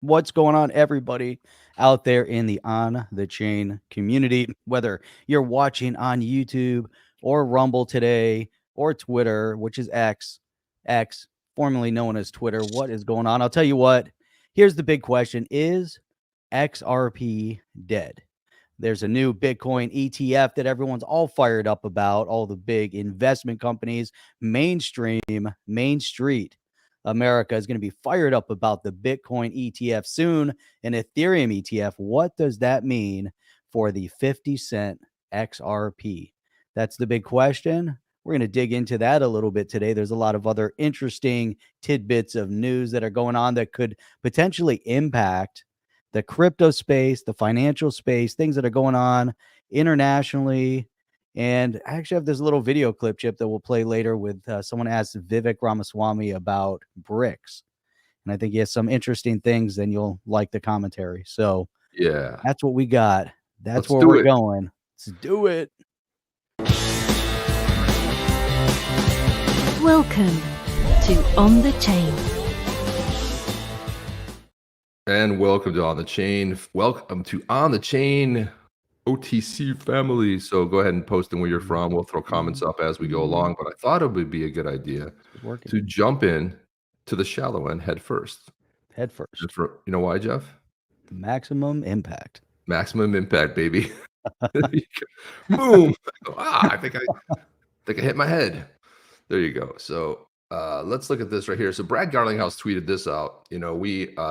What's going on, everybody out there in the On the Chain community? Whether you're watching on YouTube or Rumble today or Twitter, which is X, formerly known as Twitter, what is going on? I'll tell you what. Here's the big question: is XRP dead? There's a new Bitcoin ETF that everyone's all fired up about. All the big investment companies, mainstream, Main Street America is going to be fired up about the Bitcoin ETF soon, an Ethereum ETF. What does that mean for the 50-cent XRP? That's the big question. We're going to dig into that a little bit today. There's a lot of other interesting tidbits of news that are going on that could potentially impact the crypto space, the financial space, things that are going on internationally. And I actually have this little video clip, Chip, that we'll play later with someone asked Vivek Ramaswamy about bricks. And I think he has some interesting things, and you'll like the commentary. So Yeah, that's what we got. That's let's where do we're it. going. Let's do it. Welcome to On the Chain. And welcome to On the Chain. Welcome to On the Chain OTC family. So go ahead and post in where you're from. We'll throw comments up as we go along. But I thought it would be a good idea to jump in to the shallow end head first. Head first. You know why, Jeff? Maximum impact. Maximum impact, baby. Boom. I think I hit my head. There you go. So let's look at this right here. So Brad Garlinghouse tweeted this out. You know,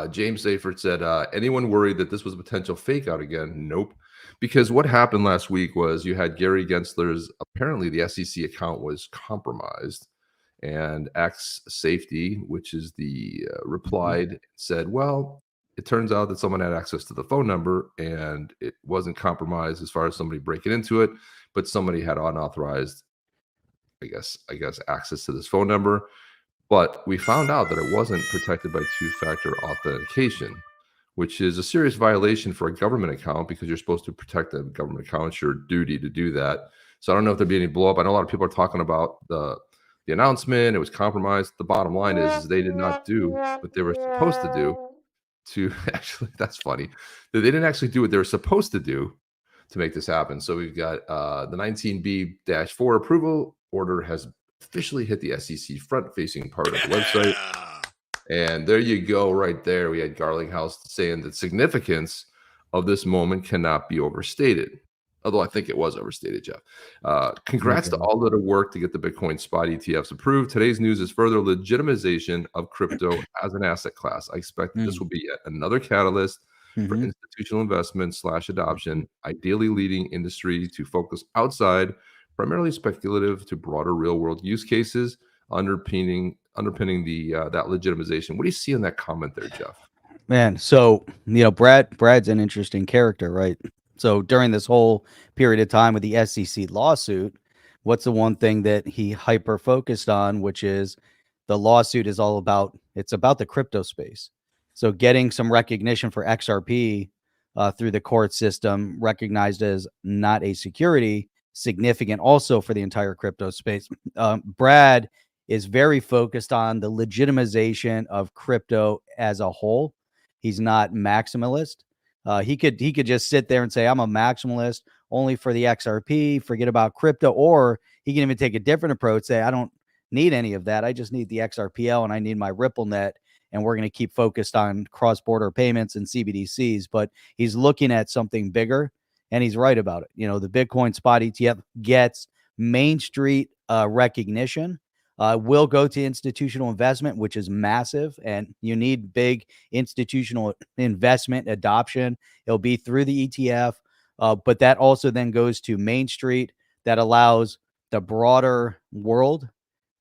James Seyfert said, anyone worried that this was a potential fake out again? Nope. Because what happened last week was you had Gary Gensler's, apparently the SEC account was compromised, and X Safety, which is the replied, said, well, it turns out that someone had access to the phone number and it wasn't compromised as far as somebody breaking into it, but somebody had unauthorized I guess access to this phone number, but we found out that it wasn't protected by two-factor authentication, which is a serious violation for a government account because you're supposed to protect the government account. It's your duty to do that. So I don't know if there'd be any blow up. I know a lot of people are talking about the announcement. It was compromised. The bottom line is they did not do what they were supposed to do. To actually, that's funny. They didn't actually do what they were supposed to do to make this happen. So we've got the 19B-4 approval order has officially hit the SEC front-facing part of the website. And there you go right there. We had Garlinghouse saying the significance of this moment cannot be overstated. Although I think it was overstated, Jeff. Congrats to all that have worked to get the Bitcoin spot ETFs approved. Today's news is further legitimization of crypto as an asset class. I expect that this will be yet another catalyst for institutional investment / adoption, ideally leading industry to focus outside primarily speculative to broader real-world use cases, underpinning the that legitimization. What do you see in that comment there, Jeff? Man, so Brad's an interesting character, right? So during this whole period of time with the SEC lawsuit, what's the one thing that he hyper focused on, which is the lawsuit is all about, it's about the crypto space. So getting some recognition for XRP through the court system, recognized as not a security, significant also for the entire crypto space. Brad is very focused on the legitimization of crypto as a whole. He's not maximalist. He could just sit there and say, I'm a maximalist only for the XRP, forget about crypto. Or he can even take a different approach, say, I don't need any of that. I just need the XRPL and I need my Ripple net. And we're going to keep focused on cross-border payments and CBDCs. But he's looking at something bigger, and he's right about it. You know, the Bitcoin spot ETF gets Main Street recognition. Will go to institutional investment, which is massive, and you need big institutional investment adoption. It'll be through the ETF, but that also then goes to Main Street. That allows the broader world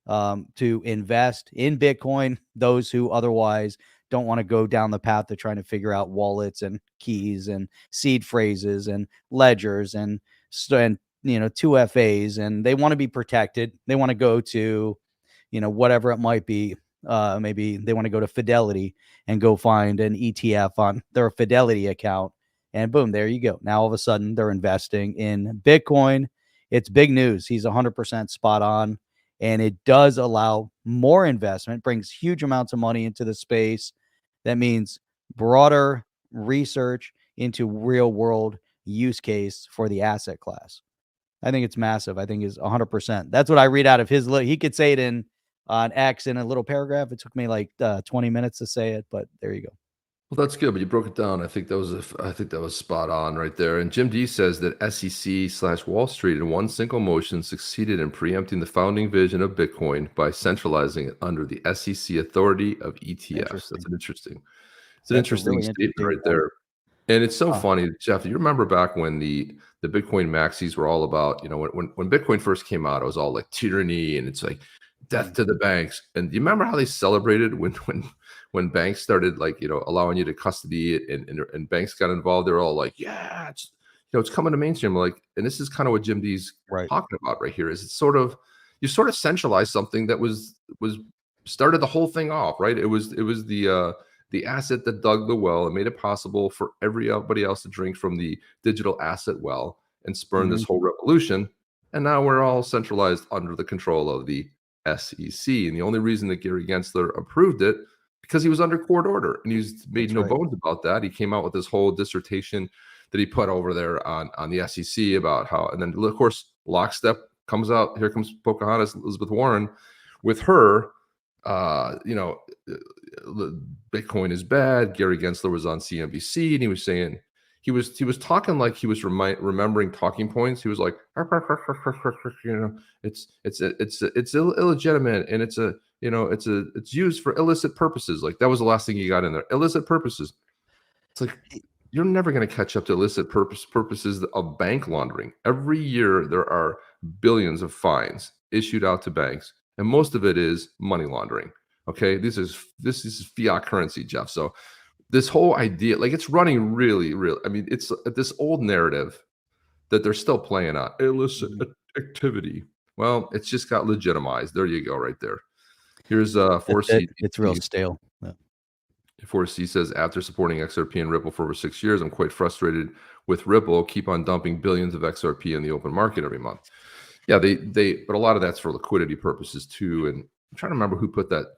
to invest in Bitcoin, those who otherwise don't want to go down the path of trying to figure out wallets and keys and seed phrases and ledgers and 2FAs, and they want to be protected. They want to go to, whatever it might be. Maybe they want to go to Fidelity and go find an ETF on their Fidelity account, and boom, there you go. Now all of a sudden they're investing in Bitcoin. It's big news. He's 100% spot on. And it does allow more investment, brings huge amounts of money into the space. That means broader research into real world use case for the asset class. I think it's massive. I think it's 100%. That's what I read out of his. He could say it in on X in a little paragraph. It took me like 20 minutes to say it, but there you go. Well, that's good, but you broke it down. I think that was spot on right there. And Jim D says that SEC/Wall Street in one single motion succeeded in preempting the founding vision of Bitcoin by centralizing it under the SEC authority of ETFs. That's Interesting. it's an That's a interesting really statement interesting right there. And it's so Huh. funny, Jeff. You remember back when the Bitcoin maxis were all about, when Bitcoin first came out, it was all like tyranny and it's like death to the banks. And do you remember how they celebrated when banks started like allowing you to custody it and banks got involved? They're all like, yeah, it's coming to mainstream. Like, and this is kind of what Jim D's Right. talking about right here. Is it's sort of you sort of centralized something that was started the whole thing off, right? It was the asset that dug the well and made it possible for everybody else to drink from the digital asset well and spurn this whole revolution. And now we're all centralized under the control of the SEC. And the only reason that Gary Gensler approved it because he was under court order, and he's made no bones about that. He came out with this whole dissertation that he put over there on the SEC about how, and then of course lockstep comes out. Here comes Pocahontas, Elizabeth Warren, with her. Bitcoin is bad. Gary Gensler was on CNBC and he was saying he was talking like he was remembering talking points. He was like, it's illegitimate and it's used for illicit purposes. Like that was the last thing he got in there. Illicit purposes. It's like you're never going to catch up to illicit purposes of bank laundering. Every year there are billions of fines issued out to banks, and most of it is money laundering. Okay, this is fiat currency, Jeff. So this whole idea, like it's running really. I mean, it's this old narrative that they're still playing on illicit activity. Well, it's just got legitimized. There you go, right there. Here's 4C. It's real stale. Yeah. 4C says, after supporting XRP and Ripple for over 6 years, I'm quite frustrated with Ripple. Keep on dumping billions of XRP in the open market every month. Yeah, but a lot of that's for liquidity purposes too. And I'm trying to remember who put that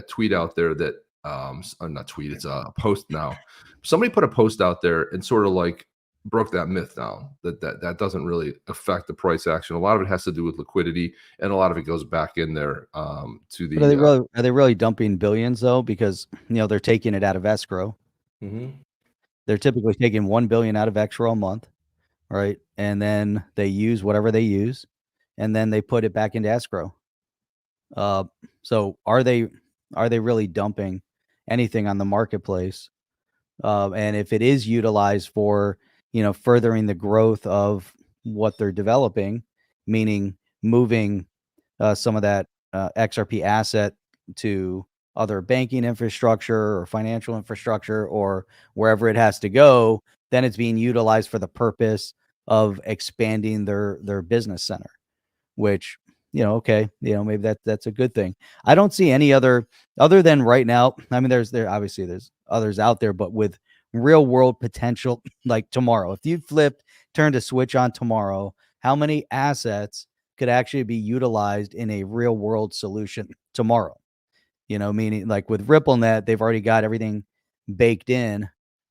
tweet out there that not tweet, it's a post now. Somebody put a post out there and sort of like broke that myth down that doesn't really affect the price action. A lot of it has to do with liquidity, and a lot of it goes back in there to the. But are they really dumping billions though? Because they're taking it out of escrow. They're typically taking 1 billion out of escrow a month, right? And then they use whatever they use, and then they put it back into escrow. So are they really dumping anything on the marketplace? And if it is utilized for furthering the growth of what they're developing, meaning moving some of that XRP asset to other banking infrastructure or financial infrastructure or wherever it has to go, then it's being utilized for the purpose of expanding their business center, which okay, maybe that's a good thing. I don't see any other than right now. I mean, there's others out there, but with real world potential, like tomorrow, if you turned a switch on tomorrow, how many assets could actually be utilized in a real world solution tomorrow? Meaning like with RippleNet, they've already got everything baked in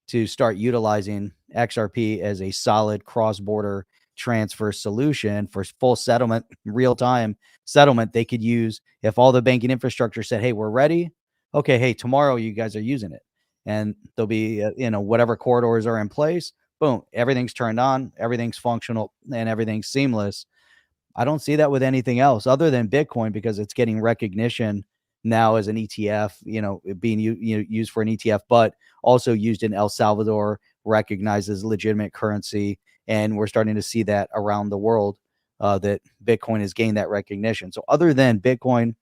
to start utilizing XRP as a solid cross-border transfer solution for full settlement, real-time settlement. They could use if all the banking infrastructure said, hey, we're ready. Okay, hey, tomorrow you guys are using it. And there'll be, whatever corridors are in place. Boom, everything's turned on, everything's functional, and everything's seamless. I don't see that with anything else other than Bitcoin because it's getting recognition now as an ETF, being used for an ETF, but also used in El Salvador, recognized as legitimate currency. And we're starting to see that around the world, that Bitcoin has gained that recognition. So other than Bitcoin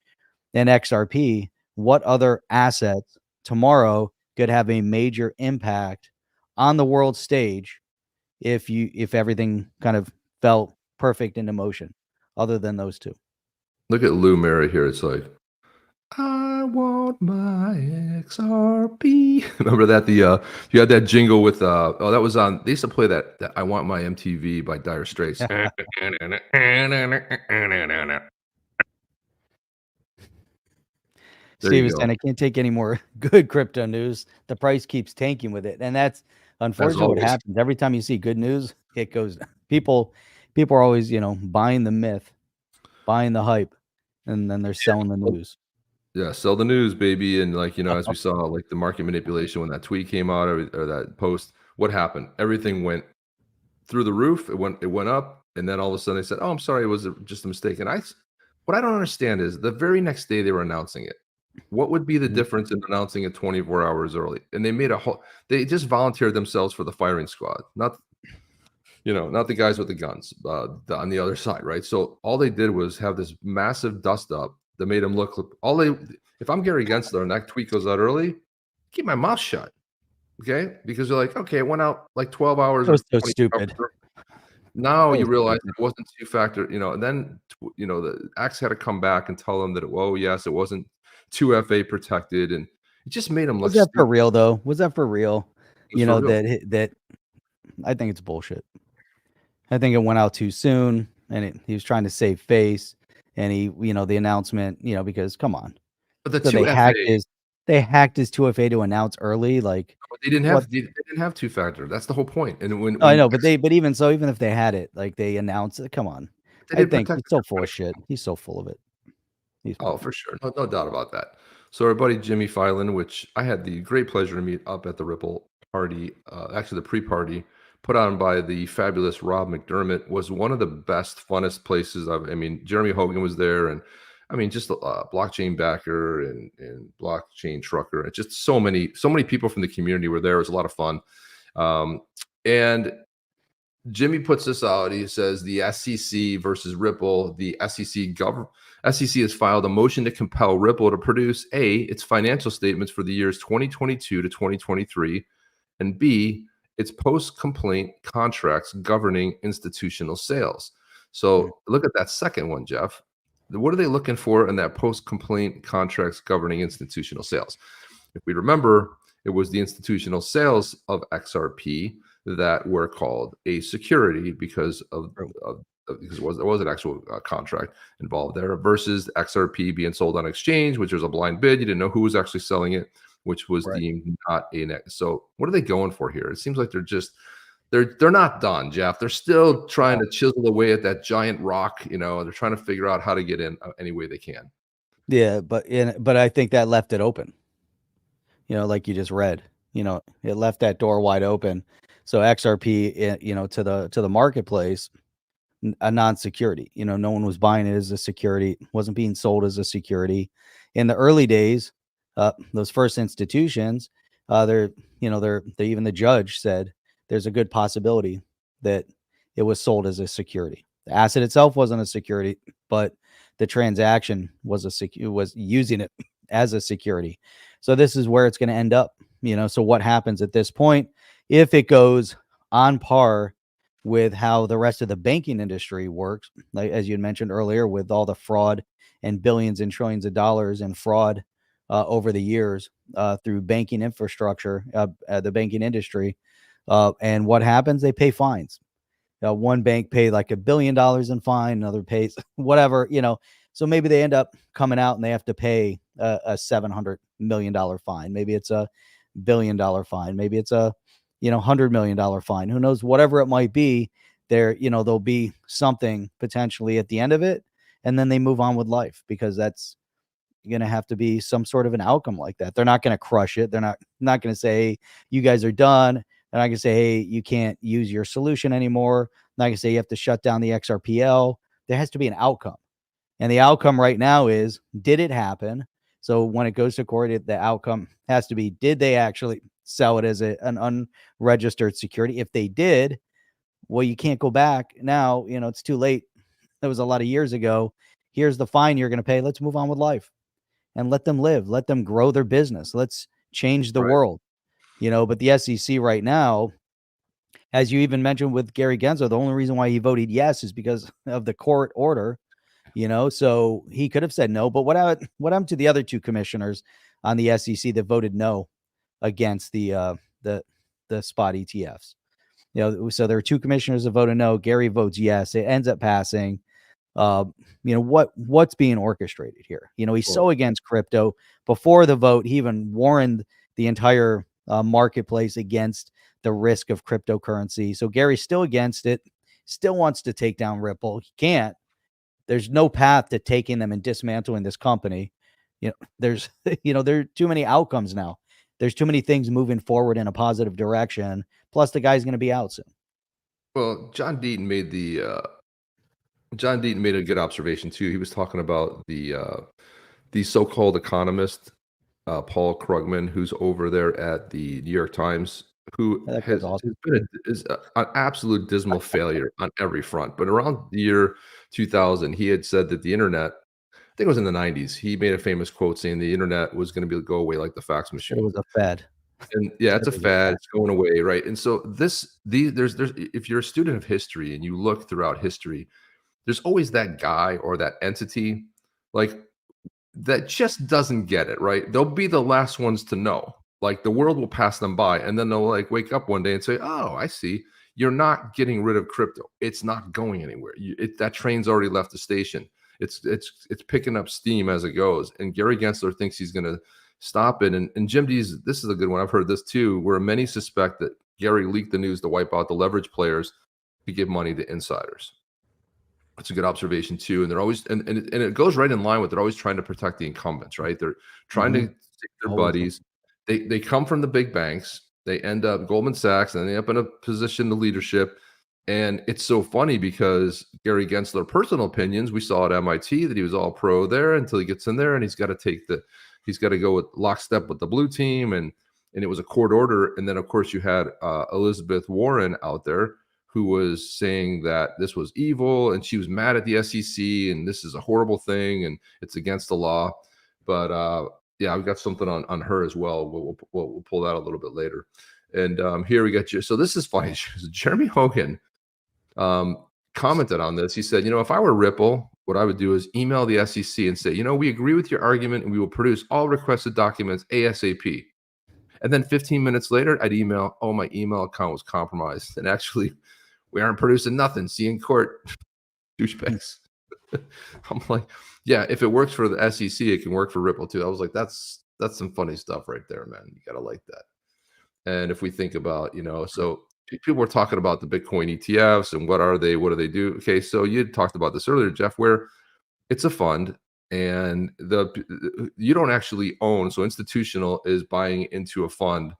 and XRP, what other assets tomorrow could have a major impact on the world stage if everything kind of felt perfect into motion other than those two? Look at Lou Mary here. It's like, I want my XRP. Remember that? You had that jingle with that was on. They used to play that I Want My MTV by Dire Straits. There you Steve is go. saying I can't take any more good crypto news. The price keeps tanking with it, and that's As unfortunately what always. happens every time you see good news. It goes people are always buying the myth, buying the hype, and then they're selling the news. Yeah, sell the news, baby. And like, as we saw, like the market manipulation when that tweet came out or that post, what happened? Everything went through the roof. It went up, and then all of a sudden they said, "Oh, I'm sorry, it was just a mistake." And what I don't understand is the very next day they were announcing it. What would be the Mhm. difference in announcing it 24 hours early? And they made they just volunteered themselves for the firing squad, not the guys with the guns on the other side, right? So all they did was have this massive dust up that made them look. If I'm Gary Gensler and that tweet goes out early, keep my mouth shut, okay? Because they're like, okay, it went out like 12 hours It or was so 24 stupid. hours. Now It you was realize stupid. it wasn't two-factor, and then the Axe had to come back and tell them that, oh yes, it wasn't 2FA protected, and it just made them look Was that for stupid. real though? Was that for real? It was for real. That I think it's bullshit. I think it went out too soon, and he was trying to save face, and the announcement, because come on. But the So 2FA, they hacked his 2FA to announce early, like they didn't what? have they didn't have two-factor. That's the whole point. And when Oh, I when know, but even so, even if they had it, like they announced it, come on. they I didn't think protect he's the so full of credit. shit. He's so full of it. He's Oh, full. for sure. No doubt about that. So our buddy Jimmy Filan, which I had the great pleasure to meet up at the Ripple party, actually the pre-party put on by the fabulous Rob McDermott, was one of the best, funnest places. I mean, Jeremy Hogan was there, and I mean, just a blockchain backer and blockchain trucker. It's just so many people from the community were there. It was a lot of fun. And Jimmy puts this out. He says the SEC versus Ripple. The SEC has filed a motion to compel Ripple to produce its financial statements for the years 2022 to 2023, and B, its post-complaint contracts governing institutional sales. So look at that second one, Jeff. What are they looking for in that post-complaint contracts governing institutional sales? If we remember, it was the institutional sales of XRP that were called a security because because there was an actual contract involved there versus XRP being sold on exchange, which was a blind bid. You didn't know who was actually selling it, which was Right. deemed not a net. So what are they going for here? It seems like they're not done, Jeff. They're still trying to chisel away at that giant rock. They're trying to figure out how to get in any way they can. Yeah, but I think that left it open. Like you just read. It left that door wide open. So XRP, to the marketplace, a non-security. No one was buying it as a security. Wasn't being sold as a security. In the early days, those first institutions, they're even the judge said there's a good possibility that it was sold as a security. The asset itself wasn't a security, but the transaction was was using it as a security. So this is where it's going to end up. So what happens at this point if it goes on par with how the rest of the banking industry works, like as you had mentioned earlier, with all the fraud and billions and trillions of dollars in fraud over the years through banking infrastructure, the banking industry. And what happens? They pay fines. One bank paid like $1 billion in fine, another pays whatever, So maybe they end up coming out and they have to pay a $700 million fine. Maybe it's a $1 billion fine. Maybe it's a $100 million fine. Who knows? Whatever it might be, there'll be something potentially at the end of it, and then they move on with life because that's going to have to be some sort of an outcome like that. They're not going to crush it. They're not going to say, hey, you guys are done. They're not going to say, hey, you can't use your solution anymore. They're not going to say you have to shut down the XRPL. There has to be an outcome. And the outcome right now is, did it happen? So when it goes to court, the outcome has to be, did they actually sell it as an unregistered security? If they did, well, you can't go back now. It's too late. That was a lot of years ago. Here's the fine you're going to pay. Let's move on with life and let them live. Let them grow their business. Let's change the Right. world. But the SEC right now, as you even mentioned with Gary Gensler, the only reason why he voted yes is because of the court order. So he could have said no. But what happened to the other two commissioners on the SEC that voted no against the spot ETFs? So there are two commissioners that voted no. Gary votes yes. It ends up passing. uh, what's being orchestrated here. He's Well, so against crypto. Before the vote, he even warned the entire marketplace against the risk of cryptocurrency. So Gary's still against it, still wants to take down Ripple. He can't. There's no path to taking them and dismantling this company. There's there are too many outcomes now. There's too many things moving forward in a positive direction. Plus, the guy's going to be out soon. well, John Deaton made a good observation too. He was talking about the so-called economist, Paul Krugman, who's over there at the New York Times, who That guy's has awesome. been an absolute dismal failure on every front. But around the year 2000, he had said that the internet, I think it was in the 90s, he made a famous quote saying the internet was going to go away like the fax Said it machine. was a fad. And yeah, Said it's it a was a fad. fad. It's going away, right? And so there's if you're a student of history and you look throughout history, there's always that guy or that entity, like, that just doesn't get it, right? They'll be the last ones to know. Like, the world will pass them by, and then they'll like wake up one day and say, "Oh, I see. You're not getting rid of crypto. It's not going anywhere. That train's already left the station. It's picking up steam as it goes." And Gary Gensler thinks he's going to stop it. And Jim D's, this is a good one. I've heard this too, where many suspect that Gary leaked the news to wipe out the leverage players to give money to insiders. That's a good observation too. And they're always and it goes right in line with, they're always trying to protect the incumbents, right? They're trying to Mhm. take their Always. buddies. They come from the big banks. They end up Goldman Sachs, and they end up in a position of leadership. And it's so funny because Gary Gensler, personal opinions, we saw at MIT that he was all pro there until he gets in there and he's got to go with lockstep with the blue team, and it was a court order. And then of course you had Elizabeth Warren out there who was saying that this was evil, and she was mad at the SEC, and this is a horrible thing, and it's against the law. But yeah, I've got something on her as well. We'll pull that a little bit later. And here we got you. So this is funny. Jeremy Hogan commented on this. He said, if I were Ripple, what I would do is email the SEC and say, we agree with your argument, and we will produce all requested documents ASAP. And then 15 minutes later, I'd email, "Oh, my email account was compromised, and actually, we aren't producing nothing. See you in court, douchebags." I'm like, yeah, if it works for the SEC, it can work for Ripple too. I was like, that's some funny stuff right there, man. You gotta like that. And if we think about, so people were talking about the Bitcoin ETFs and what do they do? Okay, so you talked about this earlier, Jeff, where it's a fund, and you don't actually own. So institutional is buying into a fund,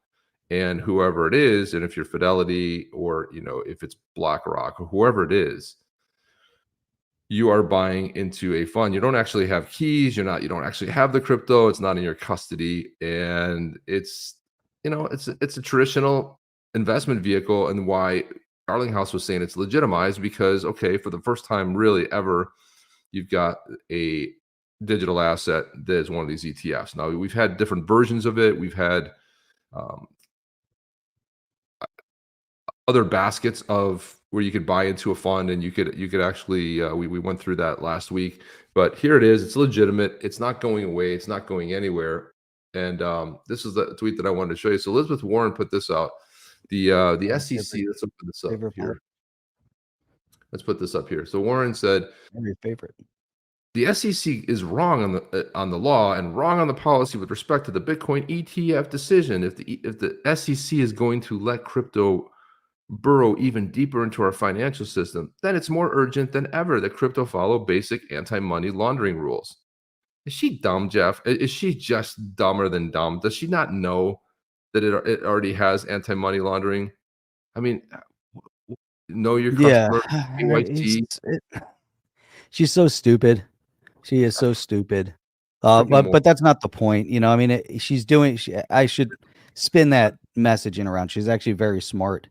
and whoever it is, and if you're Fidelity or if it's BlackRock or whoever it is, you are buying into a fund. You don't actually have keys. You don't actually have the crypto. It's not in your custody, and it's a traditional investment vehicle. And why Arlinghouse was saying it's legitimized, because okay, for the first time really ever, you've got a digital asset that is one of these ETFs. Now, we've had different versions of it. We've had other baskets of where you could buy into a fund, and you could actually we went through that last week. But here it is. It's legitimate. It's not going away. It's not going anywhere. And this is the tweet that I wanted to show you. So Elizabeth Warren put this out. The SEC. Let's put this up Favorite here. part. Let's put this up here. So Warren said, Your favorite. the SEC is wrong on the law and wrong on the policy with respect to the Bitcoin ETF decision. If the SEC is going to let crypto burrow even deeper into our financial system, then it's more urgent than ever that crypto follow basic anti-money laundering rules. Is she dumb, Jeff? Is she just dumber than dumb? Does she not know that it already has anti-money laundering? I mean, know your Yeah. customer, KYC. She's so stupid. She is so stupid. Freaking But that's not the point. I mean, she's doing. I should spin that messaging around. She's actually very smart,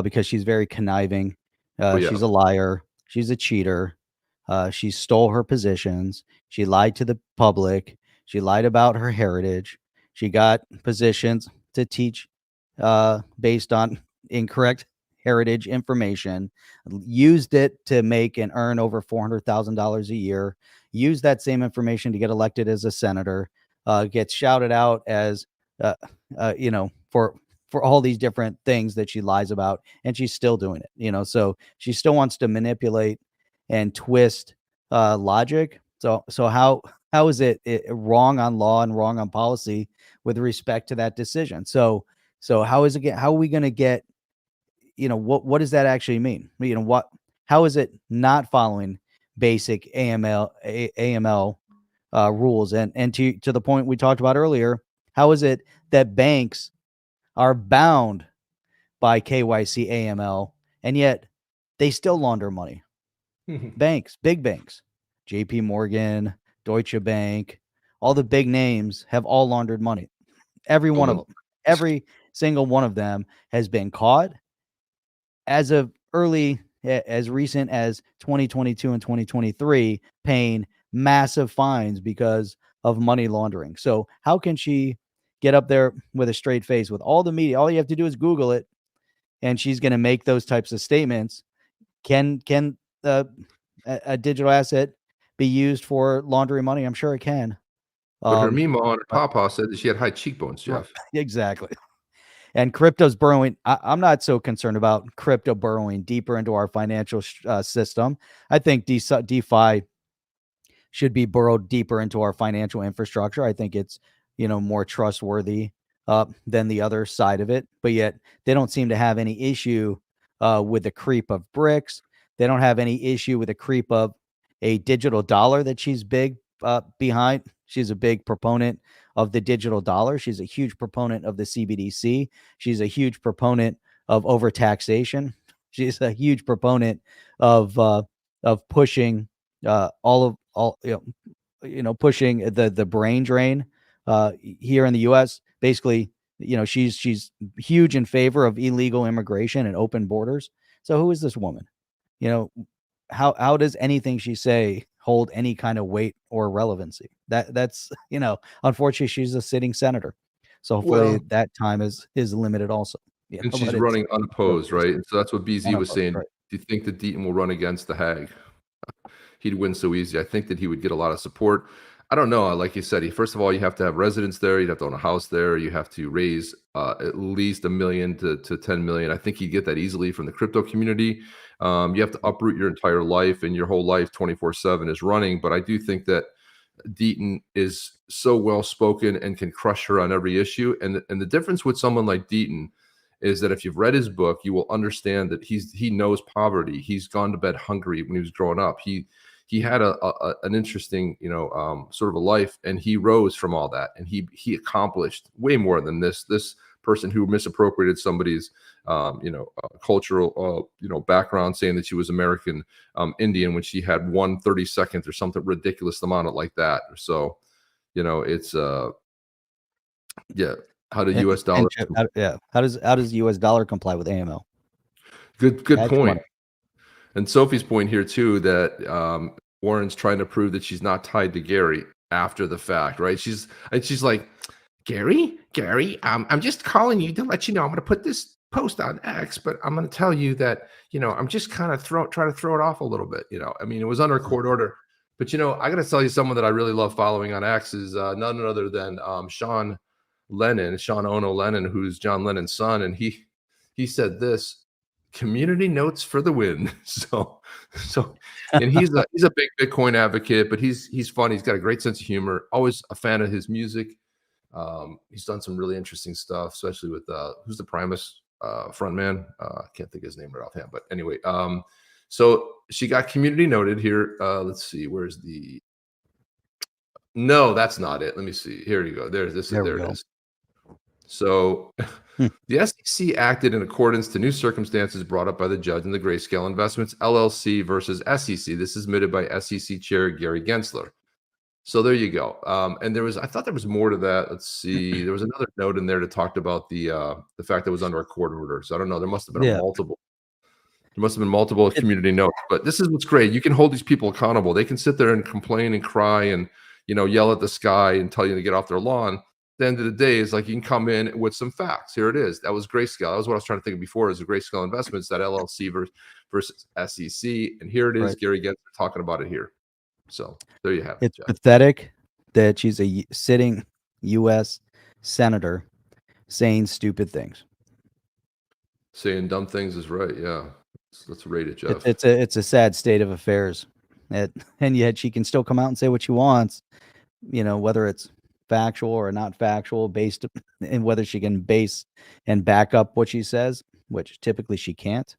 because she's very conniving. Oh, yeah. She's a liar. She's a cheater. She stole her positions. She lied to the public. She lied about her heritage. She got positions to teach based on incorrect heritage information, used it to make and earn over $400,000 a year, used that same information to get elected as a senator, gets shouted out as, for all these different things that she lies about, and she's still doing it, so she still wants to manipulate and twist logic. So how is it wrong on law and wrong on policy with respect to that decision? So how is it how are we going to get, what does that actually mean? How is it not following basic AML rules? And to the point we talked about earlier, how is it that banks are bound by KYC AML and yet they still launder money? Banks, big banks, JP Morgan, Deutsche Bank, all the big names have all laundered money. Every one of them, every single one of them has been caught as recent as 2022 and 2023, paying massive fines because of money laundering. So how can she get up there with a straight face with all the media? All you have to do is Google it, and she's going to make those types of statements. Can a digital asset be used for laundering money? I'm sure it can. But her Mima on her pawpaw said that she had high cheekbones, Jeff. Right, exactly. And crypto's burrowing. I'm not so concerned about crypto burrowing deeper into our financial system. I think DeFi should be burrowed deeper into our financial infrastructure. I think it's, more trustworthy than the other side of it. But yet they don't seem to have any issue with the creep of BRICS. They don't have any issue with the creep of a digital dollar that she's big behind. She's a big proponent of the digital dollar. She's a huge proponent of the CBDC. She's a huge proponent of overtaxation. She's a huge proponent of pushing pushing the brain drain here in the U.S. Basically, she's huge in favor of illegal immigration and open borders. So who is this woman? How does anything she say hold any kind of weight or relevancy? That's unfortunately, she's a sitting senator, so hopefully that time is limited also. And she's running unopposed, right? And so that's what BZ was saying. Right. Do you think that Deaton will run against the Hag? He'd win so easy. I think that he would get a lot of support. I don't know. Like you said, first of all, you have to have residence there. You'd have to own a house there. You have to raise at least $1 million to 10 million. I think he'd get that easily from the crypto community. You have to uproot your entire life, and your whole life 24/7 is running. But I do think that Deaton is so well spoken and can crush her on every issue. And the difference with someone like Deaton is that if you've read his book, you will understand that he knows poverty. He's gone to bed hungry when he was growing up. He had an interesting, sort of a life, and he rose from all that, and he accomplished way more than this person who misappropriated somebody's, cultural, background, saying that she was American Indian when she had 1/32 or something ridiculous amount of like that. So, it's How do U.S. dollar? How does U.S. dollar comply with AML? Good point. And Sophie's point here too, that Warren's trying to prove that she's not tied to Gary after the fact, right? She's like, Gary, I'm just calling you to let you know I'm going to put this post on X, but I'm going to tell you that I'm just kind of try to throw it off a little bit. I mean, it was under a court order, but I got to tell you, someone that I really love following on X is none other than Sean Ono Lennon, who's John Lennon's son, and he said this. Community notes for the win. So, and he's a big Bitcoin advocate, but he's fun. He's got a great sense of humor. Always a fan of his music. He's done some really interesting stuff, especially with who's the Primus frontman? I can't think of his name right offhand, but anyway. So she got community noted here. Let's see, where's the? No, that's not it. Let me see. Here you go. There it is. So the SEC acted in accordance to new circumstances brought up by the judge in the Grayscale Investments LLC versus SEC. This is admitted by SEC Chair Gary Gensler. So there you go. And I thought there was more to that. Let's see. There was another note in there that talked about the fact that it was under a court order. So I don't know. There must have been multiple community notes. But this is what's great. You can hold these people accountable. They can sit there and complain and cry and yell at the sky and tell you to get off their lawn. The end of the day is like you can come in with some facts. Here it is. That was Grayscale. That was what I was trying to think of before, is the Grayscale Investments, that LLC versus SEC. And here it is, right. Gary Gensler talking about it here. So there you have it. It's pathetic that she's a sitting U.S. senator saying stupid things. Saying dumb things is right. Yeah. Let's rate it, Jeff. It's a sad state of affairs And yet she can still come out and say what she wants, whether it's factual or not factual, based in whether she can base and back up what she says, which typically she can't.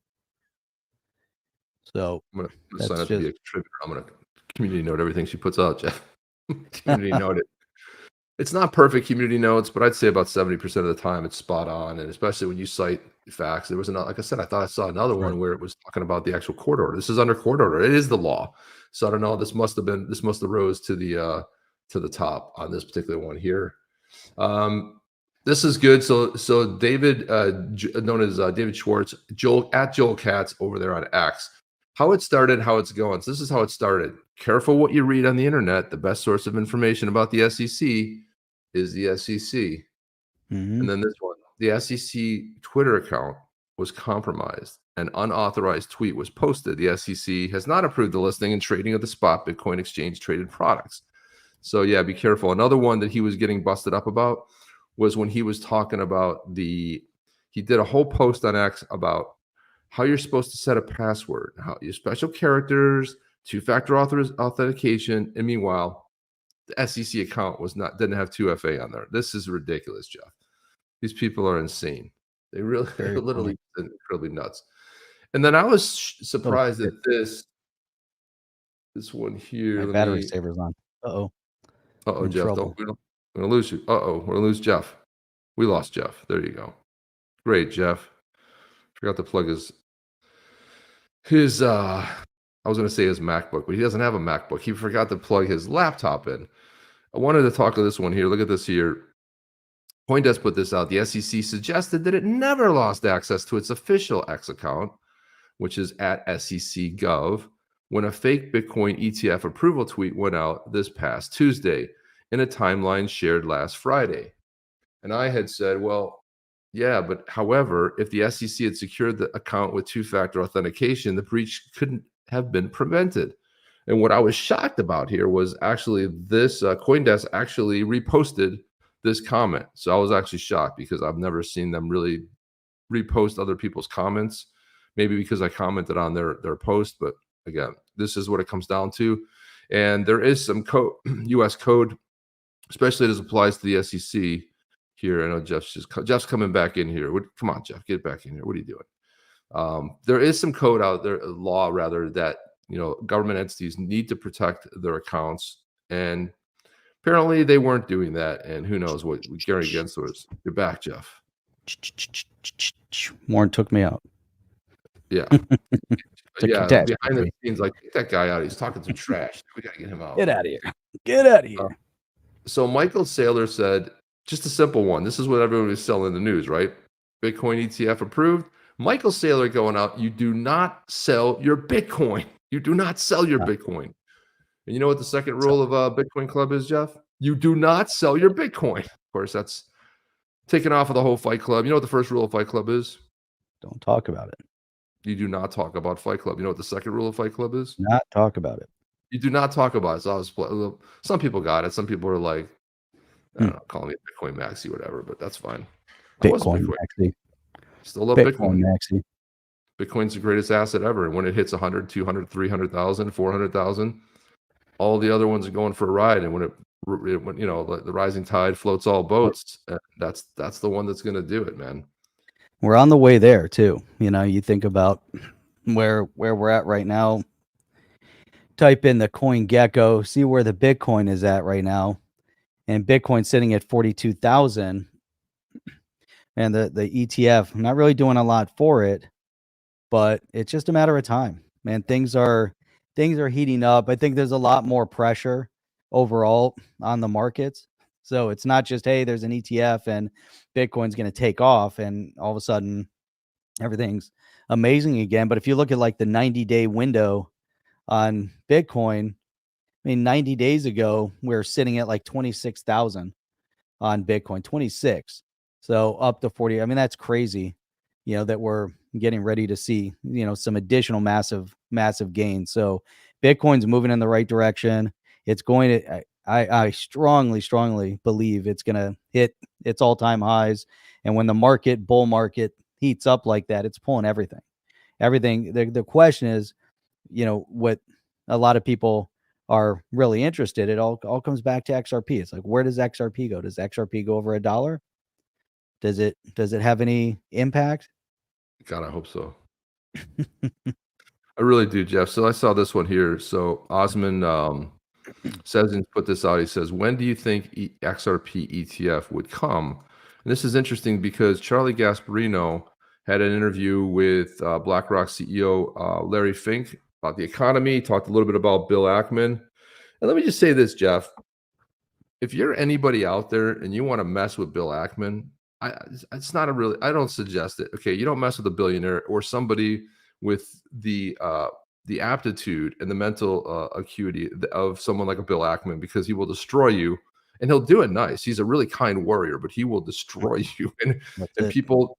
So I'm gonna that's sign up to be a just contributor. I'm gonna community note everything she puts out, Jeff. Community note it. It's not perfect community notes, but I'd say about 70% of the time it's spot on, and especially when you cite facts. There was another, like I said, I thought I saw another Sure. one where it was talking about the actual court order. This is under court order. It is the law. So I don't know. This must have rose to the top on this particular one here. This is good. So David, known as David Schwartz, Joel Katz over there on X. How it started, how it's going. So this is how it started. Careful what you read on the internet. The best source of information about the SEC is the SEC. And then this one, the SEC Twitter account was compromised. An unauthorized tweet was posted. The SEC has not approved the listing and trading of the spot Bitcoin exchange traded products. So yeah, be careful. Another one that he was getting busted up about was when he was talking about he did a whole post on X about how you're supposed to set a password, how your special characters, two-factor authentication, and meanwhile, the SEC account didn't have 2FA on there. This is ridiculous, Jeff. These people are insane. They're literally incredibly nuts. And then I was surprised at this one here. My battery saver's on. Uh-oh. Jeff, we're gonna lose you. We're gonna lose Jeff. We lost Jeff. There you go. Great, Jeff. Forgot to plug his I was gonna say his MacBook, but he doesn't have a MacBook. He forgot to plug his laptop in. I wanted to talk to this one here. Look at this here. CoinDesk put this out. The SEC suggested that it never lost access to its official X account, which is at SEC.gov, when a fake Bitcoin ETF approval tweet went out this past Tuesday in a timeline shared last Friday. And I had said, well, yeah, but however, if the SEC had secured the account with two-factor authentication, the breach couldn't have been prevented. And what I was shocked about here was actually this CoinDesk actually reposted this comment. So I was actually shocked because I've never seen them really repost other people's comments. Maybe because I commented on their post, but again, this is what it comes down to. And there is some code, U.S. code, especially as applies to the SEC here. I know Jeff's coming back in here. Come on, Jeff, get back in here. What are you doing? There is some code out there, law rather, that government entities need to protect their accounts, and apparently they weren't doing that. And who knows what Gary Gensler's. You're back, Jeff. Warren took me out. Yeah. Yeah, behind the scenes, like, get that guy out. He's talking some trash. We got to get him out. Get out of here. Get out of here. So Michael Saylor said, just a simple one. This is what everyone was selling in the news, right? Bitcoin ETF approved. Michael Saylor going out, you do not sell your Bitcoin. You do not sell your Bitcoin. And you know what the second rule of Bitcoin Club is, Jeff? You do not sell your Bitcoin. Of course, that's taken off of the whole Fight Club. You know what the first rule of Fight Club is? Don't talk about it. You do not talk about Fight Club. You know what the second rule of Fight Club is? Not talk about it. You do not talk about it. So some people got it. Some people are like, I don't know, calling me Bitcoin Maxi, whatever, but that's fine. Bitcoin Maxi. Still love Bitcoin. Maxi. Bitcoin's the greatest asset ever. And when it hits 100, 200, 300,000, 400,000, all the other ones are going for a ride. And when the rising tide floats all boats, that's the one that's going to do it, man. We're on the way there too. You think about where we're at right now. Type in the CoinGecko, see where the Bitcoin is at right now. And Bitcoin's sitting at 42,000. And the ETF, not really doing a lot for it, but it's just a matter of time. Man, things are heating up. I think there's a lot more pressure overall on the markets. So it's not just, hey, there's an ETF and Bitcoin's going to take off and all of a sudden everything's amazing again. But if you look at like the 90-day window on Bitcoin, 90 days ago, we were sitting at like 26,000 on Bitcoin, 26. So up to 40. That's crazy, that we're getting ready to see, some additional massive gains. So Bitcoin's moving in the right direction. It's going to, I strongly believe it's going to hit its all-time highs. And when the bull market heats up like that, it's pulling everything. The question is, what a lot of people are really interested, it all comes back to XRP. It's like, where does XRP go? Does XRP go over $1? Does it have any impact? God, I hope so. I really do, Jeff. So I saw this one here. So Osman says and put this out. He says, when do you think XRP ETF would come? And this is interesting because Charlie Gasparino had an interview with BlackRock CEO Larry Fink about the economy, talked a little bit about Bill Ackman. And let me just say this, Jeff. If you're anybody out there and you want to mess with Bill Ackman, it's not a really, I don't suggest it. Okay, you don't mess with a billionaire or somebody with the aptitude and the mental acuity of someone like a Bill Ackman, because he will destroy you, and he'll do it nice. He's a really kind warrior, but he will destroy you. And people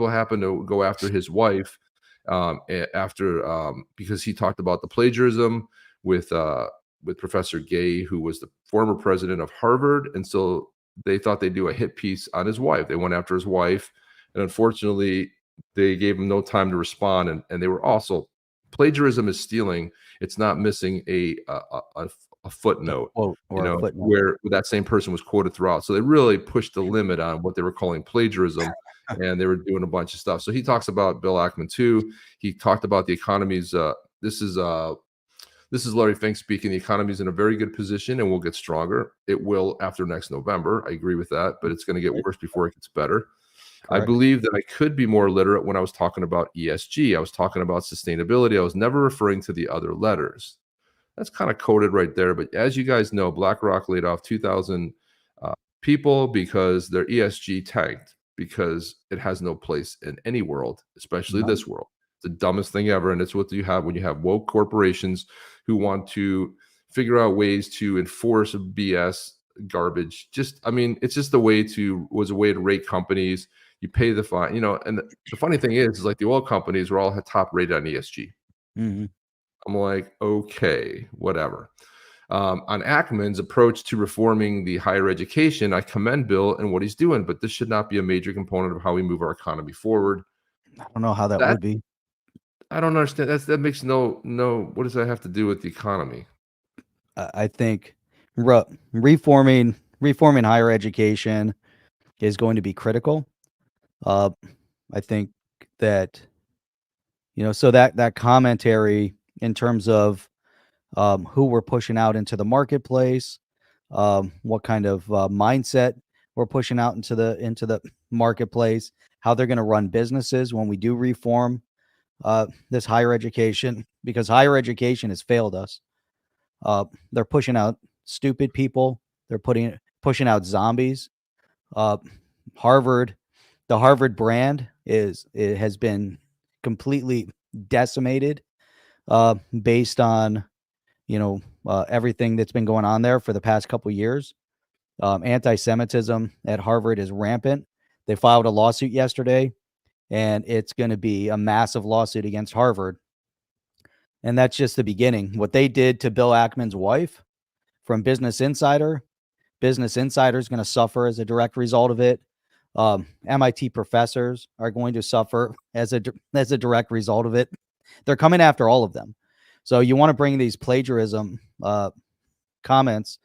happen to go after his wife because he talked about the plagiarism with Professor Gay, who was the former president of Harvard, and so they thought they'd do a hit piece on his wife. They went after his wife, and unfortunately, they gave him no time to respond. And they were also, plagiarism is stealing. It's not missing a footnote, where that same person was quoted throughout. So they really pushed the limit on what they were calling plagiarism, and they were doing a bunch of stuff. So he talks about Bill Ackman too. He talked about the economy's. This is Larry Fink speaking. The economy is in a very good position and will get stronger. It will after next November. I agree with that, but it's going to get worse before it gets better. Correct. I believe that I could be more literate when I was talking about ESG. I was talking about sustainability. I was never referring to the other letters. That's kind of coded right there. But as you guys know, BlackRock laid off 2,000 people because their ESG tanked, because it has no place in any world, especially this world. The dumbest thing ever. And it's what you have when you have woke corporations who want to figure out ways to enforce BS garbage. It's just was a way to rate companies. You pay the fine, and the funny thing is like the oil companies were all top rated on ESG. Mm-hmm. I'm like, okay, whatever. On Ackman's approach to reforming the higher education, I commend Bill and what he's doing, but this should not be a major component of how we move our economy forward. I don't know how that would be. I don't understand. That makes no. What does that have to do with the economy? I think reforming higher education is going to be critical. I think that so that commentary in terms of who we're pushing out into the marketplace, what kind of mindset we're pushing out into the marketplace, how they're going to run businesses when we do reform this higher education, because higher education has failed us. They're pushing out stupid people. They're pushing out zombies. Harvard, the Harvard brand has been completely decimated based on everything that's been going on there for the past couple of years. Anti-Semitism at Harvard is rampant. They filed a lawsuit yesterday, and it's going to be a massive lawsuit against Harvard. And that's just the beginning. What they did to Bill Ackman's wife from Business Insider is going to suffer as a direct result of it. MIT professors are going to suffer as a direct result of it. They're coming after all of them. So you want to bring these plagiarism comments.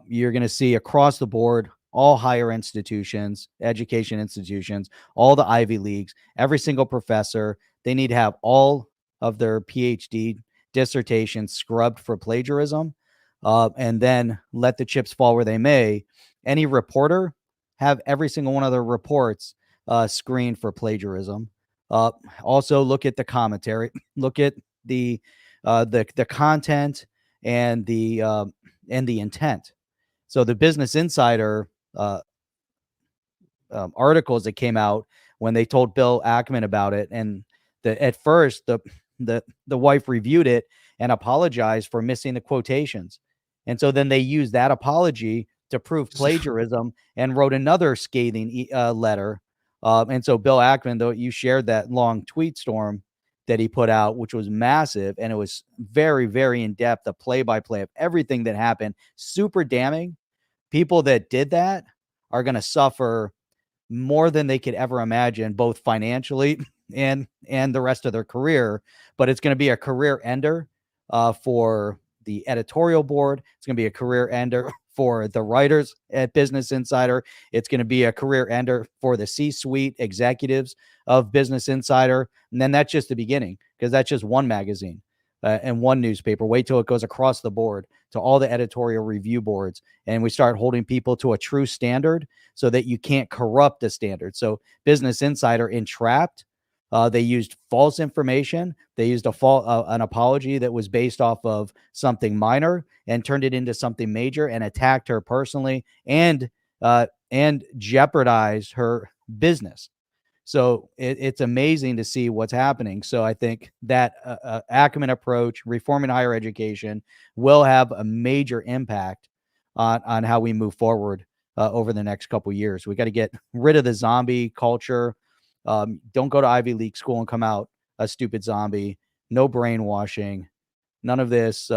You're going to see across the board, all higher institutions, education institutions, all the Ivy Leagues, every single professor, they need to have all of their PhD dissertations scrubbed for plagiarism, and then let the chips fall where they may. Any reporter, have every single one of their reports screened for plagiarism. Also, look at the commentary, look at the content and the intent. So the Business Insider articles that came out when they told Bill Ackman about it, and at first the wife reviewed it and apologized for missing the quotations, and so then they used that apology to prove plagiarism and wrote another scathing letter. And so Bill Ackman, though, you shared that long tweet storm that he put out, which was massive, and it was very, very in depth, a play-by-play of everything that happened, super damning. People that did that are going to suffer more than they could ever imagine, both financially and the rest of their career. But it's going to be a career ender for the editorial board. It's going to be a career ender for the writers at Business Insider. It's going to be a career ender for the C-suite executives of Business Insider. And then that's just the beginning, because that's just one magazine and one newspaper. Wait till it goes across the board to all the editorial review boards, and we start holding people to a true standard so that you can't corrupt the standard. So Business Insider entrapped. They used false information. They used an apology that was based off of something minor and turned it into something major, and attacked her personally and jeopardized her business. So it's amazing to see what's happening. So I think that Ackman approach, reforming higher education, will have a major impact on how we move forward over the next couple of years. We got to get rid of the zombie culture. Don't go to Ivy League school and come out a stupid zombie. No brainwashing. None of this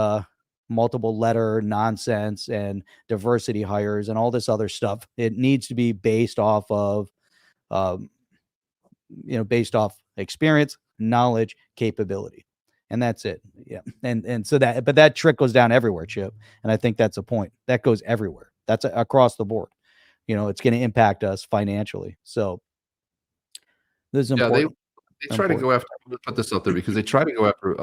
multiple letter nonsense and diversity hires and all this other stuff. It needs to be based off of based off experience, knowledge, capability. And that's it. Yeah. And so that trickles down everywhere, Chip. And I think that's a point. That goes everywhere. That's across the board. It's going to impact us financially. So this is important. They try to go after, put this up there because they try to go after,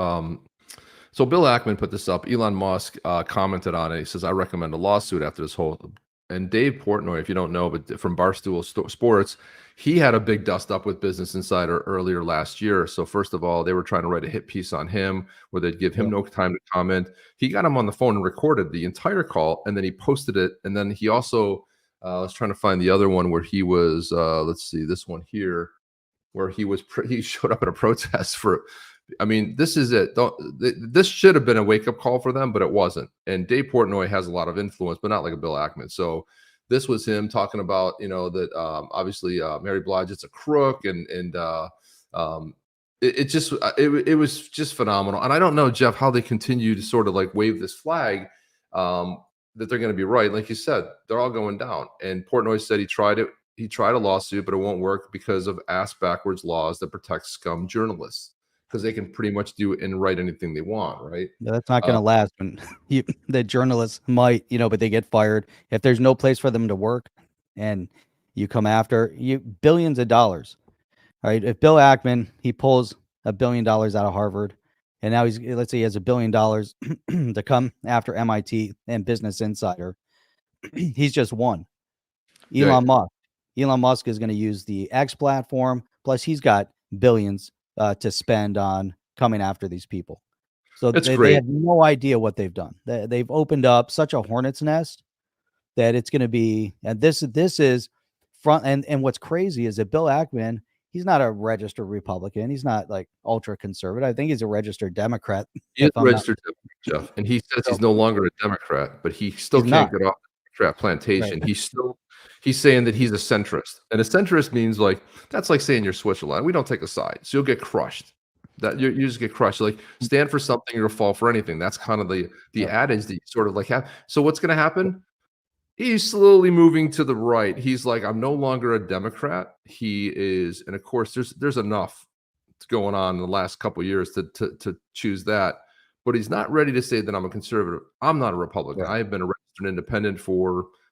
so Bill Ackman put this up. Elon Musk commented on it. He says, I recommend a lawsuit after this whole, and Dave Portnoy, if you don't know, but from Barstool Sports, he had a big dust up with Business Insider earlier last year. So first of all, they were trying to write a hit piece on him where they'd give him no time to comment. He got him on the phone and recorded the entire call, and then he posted it. And then he also, I was trying to find the other one where he was, let's see, this one here, where he showed up at a protest for, I mean, this is it. This should have been a wake-up call for them, but it wasn't. And Dave Portnoy has a lot of influence, but not like a Bill Ackman. So this was him talking about, that obviously Mary Blige is a crook, and it was just phenomenal. And I don't know, Jeff, how they continue to sort of like wave this flag that they're going to be right. Like you said, they're all going down. And Portnoy said he tried it. He tried a lawsuit, but it won't work because of ass-backwards laws that protect scum journalists, because they can pretty much do and write anything they want, right? Yeah, that's not going to last. When the journalists might, but they get fired. If there's no place for them to work and you come after you, billions of dollars, right? If Bill Ackman, he pulls $1 billion out of Harvard, and now let's say he has $1 billion to come after MIT and Business Insider, he's just one. Elon Musk is going to use the X platform. Plus, he's got billions to spend on coming after these people. So they have no idea what they've done. They've opened up such a hornet's nest that it's going to be, and this is front. And what's crazy is that Bill Ackman, he's not a registered Republican. He's not like ultra conservative. I think he's a registered Democrat. He is a registered Democrat, Jeff. And he says he's no longer a Democrat, but he still can't get off the Democrat plantation. Right. He's saying that he's a centrist, and a centrist means that's like saying you're Switzerland. We don't take a side, so you'll get crushed. That you just get crushed. Like, stand for something, you'll fall for anything. That's kind of the adage that you sort of like have. So what's going to happen? He's slowly moving to the right. He's like, I'm no longer a Democrat. He is, and of course, there's enough going on in the last couple of years to choose that. But he's not ready to say that I'm a conservative. I'm not a Republican. Right. I have been a registered independent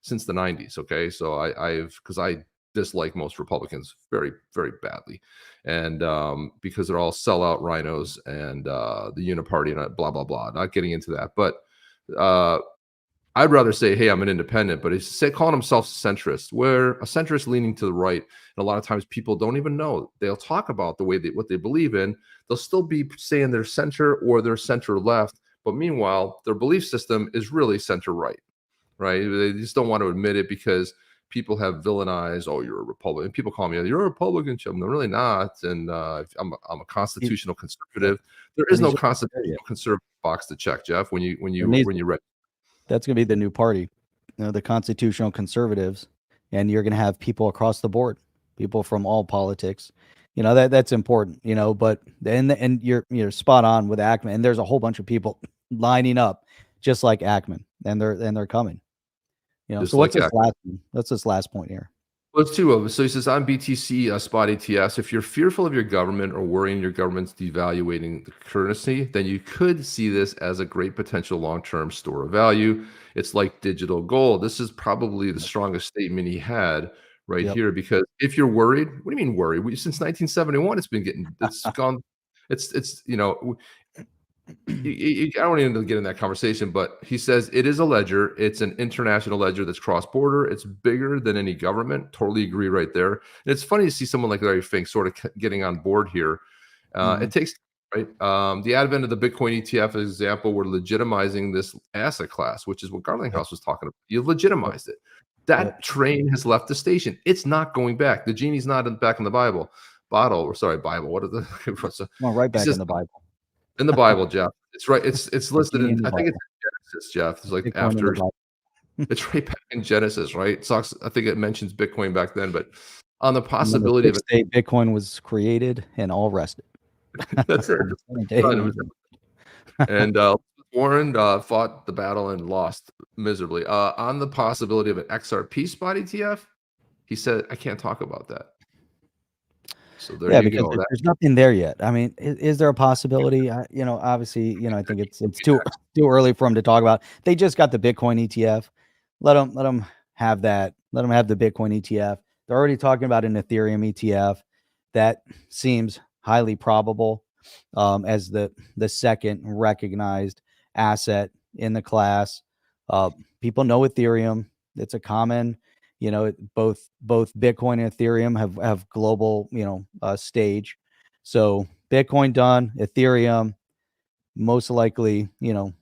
since the 90s. Okay. So because I dislike most Republicans very, very badly. And because they're all sellout rhinos and the uniparty and blah, blah, blah. Not getting into that. But I'd rather say, hey, I'm an independent, but he's calling himself centrist, where a centrist leaning to the right. And a lot of times people don't even know. They'll talk about what they believe in. They'll still be saying they're center or they're center left. But meanwhile, their belief system is really center right. Right? They just don't want to admit it because people have villainized, oh, you're a Republican. People call me, you're a Republican, Chip. I'm really not. And I'm a constitutional conservative. There is no constitutional conservative box to check, Jeff, when you read. That's going to be the new party, the constitutional conservatives. And you're going to have people across the board, people from all politics. That's important, but and you're spot on with Ackman. And there's a whole bunch of people lining up just like Ackman, and they're coming. So what's this last point here? Well, it's two of them. So he says on BTC spot ETFs, if you're fearful of your government or worrying your government's devaluating the currency, then you could see this as a great potential long-term store of value. It's like digital gold. This is probably the strongest statement he had right Yep. here, because if you're worried, what do you mean worried? Since 1971, it's gone, it's I don't even get in that conversation, but he says it is a ledger. It's an international ledger that's cross-border. It's bigger than any government. Totally agree right there. And it's funny to see someone like Larry Fink sort of getting on board here. It takes right. The advent of the Bitcoin ETF, as example, we're legitimizing this asset class, which is what Garlinghouse was talking about. You legitimized it. That train has left the station. It's not going back. The genie's not back in the Bible bottle. Or sorry, Bible. What are the? Well, right back in the Bible. In the Bible, Jeff. It's right. It's listed in, I think Bible. it's in Genesis, Jeff. It's like Bitcoin in the after Bible. it's right back in Genesis, right? Talks, I think it mentions Bitcoin back then, but on the And then possibility the of sixth day Bitcoin was created and all rested. that's it. On the seventh day, Done. It was- And Warren fought the battle and lost miserably. On the possibility of an XRP spot ETF, he said, I can't talk about that. So there you because go. there's nothing there yet. I mean, is there a possibility? Obviously, I think it's too early for them to talk about. They just got the Bitcoin ETF. Let them have that. Let them have the Bitcoin ETF. They're already talking about an Ethereum ETF. That seems highly probable as the second recognized asset in the class. People know Ethereum. It's a common, both Bitcoin and Ethereum have global, stage. So Bitcoin done, Ethereum most likely,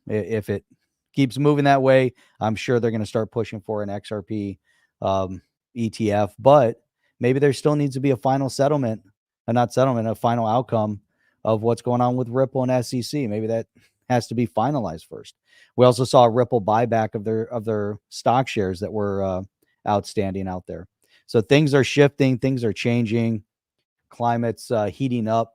if it keeps moving that way, I'm sure they're going to start pushing for an XRP ETF. But maybe there still needs to be a final settlement, a final outcome of what's going on with Ripple and SEC. Maybe that has to be finalized first. We also saw a Ripple buyback of their stock shares that were outstanding out there. So things are shifting, things are changing, climate's heating up.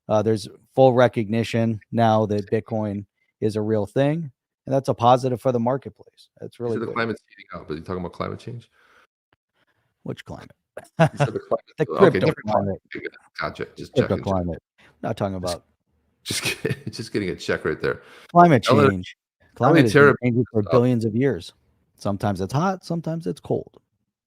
There's full recognition now that Bitcoin is a real thing, and that's a positive for the marketplace. That's really the good. climate's heating up. Are you talking about climate change? Which climate? You said the climate. The Okay, crypto climate. gotcha. Just Crypto checking. climate. Not talking about Just getting a check right there. climate change. Climate has been terrible changing for stuff. billions of years. Sometimes it's hot, sometimes it's cold.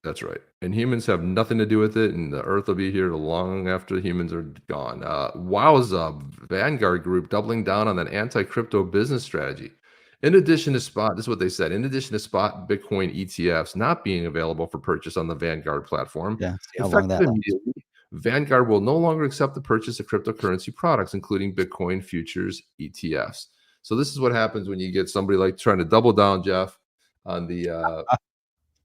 That's right. And humans have nothing to do with it, and the Earth will be here long after the humans are gone. Wowza, Vanguard Group doubling down on that anti-crypto business strategy. In addition to spot, this is what they said. In addition to spot Bitcoin ETFs not being available for purchase on the Vanguard platform, Yeah, see how long that effective lasts. immediately, Vanguard will no longer accept the purchase of cryptocurrency products, including Bitcoin futures ETFs. So this is what happens when you get somebody like trying to double down, Jeff, on the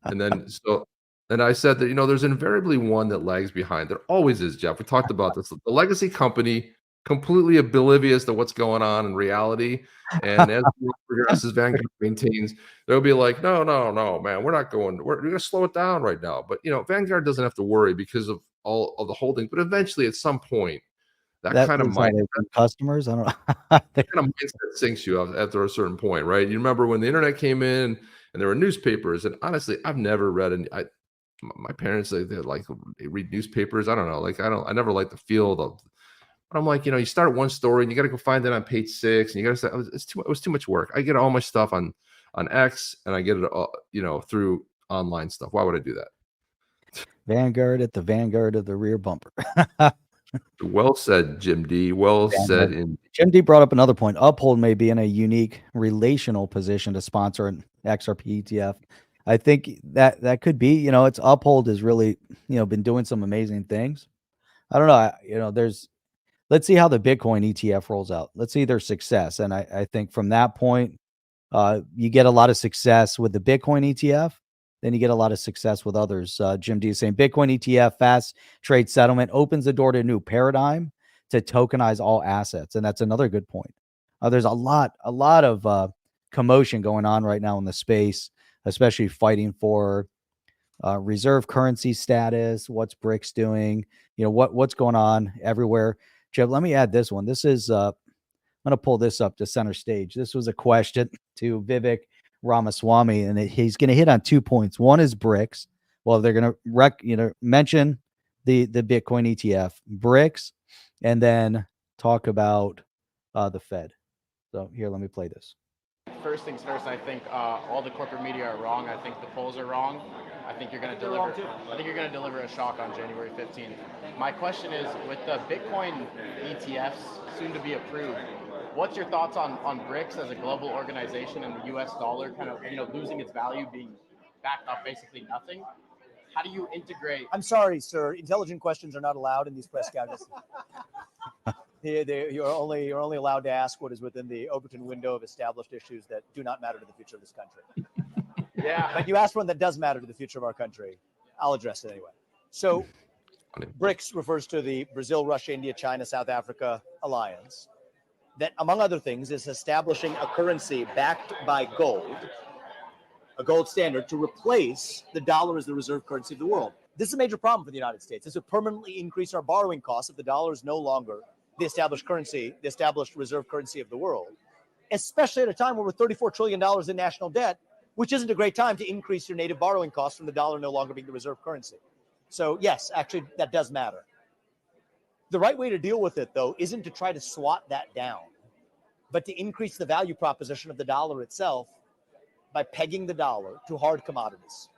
and then so and I said that, there's invariably one that lags behind. There always is, Jeff. We talked about this. The legacy company, completely oblivious to what's going on in reality. And as the world progresses, Vanguard maintains, they'll be like, no, man, we're going to slow it down right now. But, Vanguard doesn't have to worry because of all of the holding. But eventually, at some point, that kind of is how they do customers. I don't know. kind of mindset sinks you after a certain point, right? You remember when the internet came in and there were newspapers, and honestly, I've never read my parents, they read newspapers. I don't know. I never like the feel of but I'm like, you start one story and you got to go find it on page 6 and you got to say, it was too much work. I get all my stuff on X and I get it all, through online stuff. Why would I do that? Vanguard at the vanguard of the rear bumper. Well said, Jim D. Well said. Jim D brought up another point. Uphold may be in a unique relational position to sponsor an XRP ETF. I think that could be, it's Uphold has really, been doing some amazing things. I don't know. Let's see how the Bitcoin ETF rolls out. Let's see their success. And I think from that point, you get a lot of success with the Bitcoin ETF. Then you get a lot of success with others. Jim D is saying Bitcoin ETF fast trade settlement opens the door to a new paradigm to tokenize all assets. And that's another good point. There's a lot of commotion going on right now in the space, especially fighting for reserve currency status. What's BRICS doing? What's going on everywhere. Jeff, let me add this one. This is I'm going to pull this up to center stage. This was a question to Vivek Ramaswamy, and he's going to hit on 2 points. One is BRICS. Well, they're going to mention the Bitcoin ETF, BRICS, and then talk about the Fed. So here, let me play this. First things first, I think all the corporate media are wrong. I think the polls are wrong. I think you're going to deliver. I think you're going to deliver a shock on January 15th. My question is, with the Bitcoin ETFs soon to be approved, what's your thoughts on BRICS as a global organization and the U.S. dollar kind of losing its value, being backed up basically nothing? How do you integrate? I'm sorry, sir. Intelligent questions are not allowed in these press gathers. You're only allowed to ask what is within the Overton window of established issues that do not matter to the future of this country. Yeah. But you asked one that does matter to the future of our country. I'll address it anyway. So BRICS refers to the Brazil, Russia, India, China, South Africa alliance that, among other things, is establishing a currency backed by gold, a gold standard, to replace the dollar as the reserve currency of the world. This is a major problem for the United States. This would permanently increase our borrowing costs if the dollar is no longer the established currency, the established reserve currency of the world, especially at a time where we're $34 trillion in national debt, which isn't a great time to increase your native borrowing costs from the dollar no longer being the reserve currency. So yes, actually, that does matter. The right way to deal with it, though, isn't to try to swat that down, but to increase the value proposition of the dollar itself by pegging the dollar to hard commodities.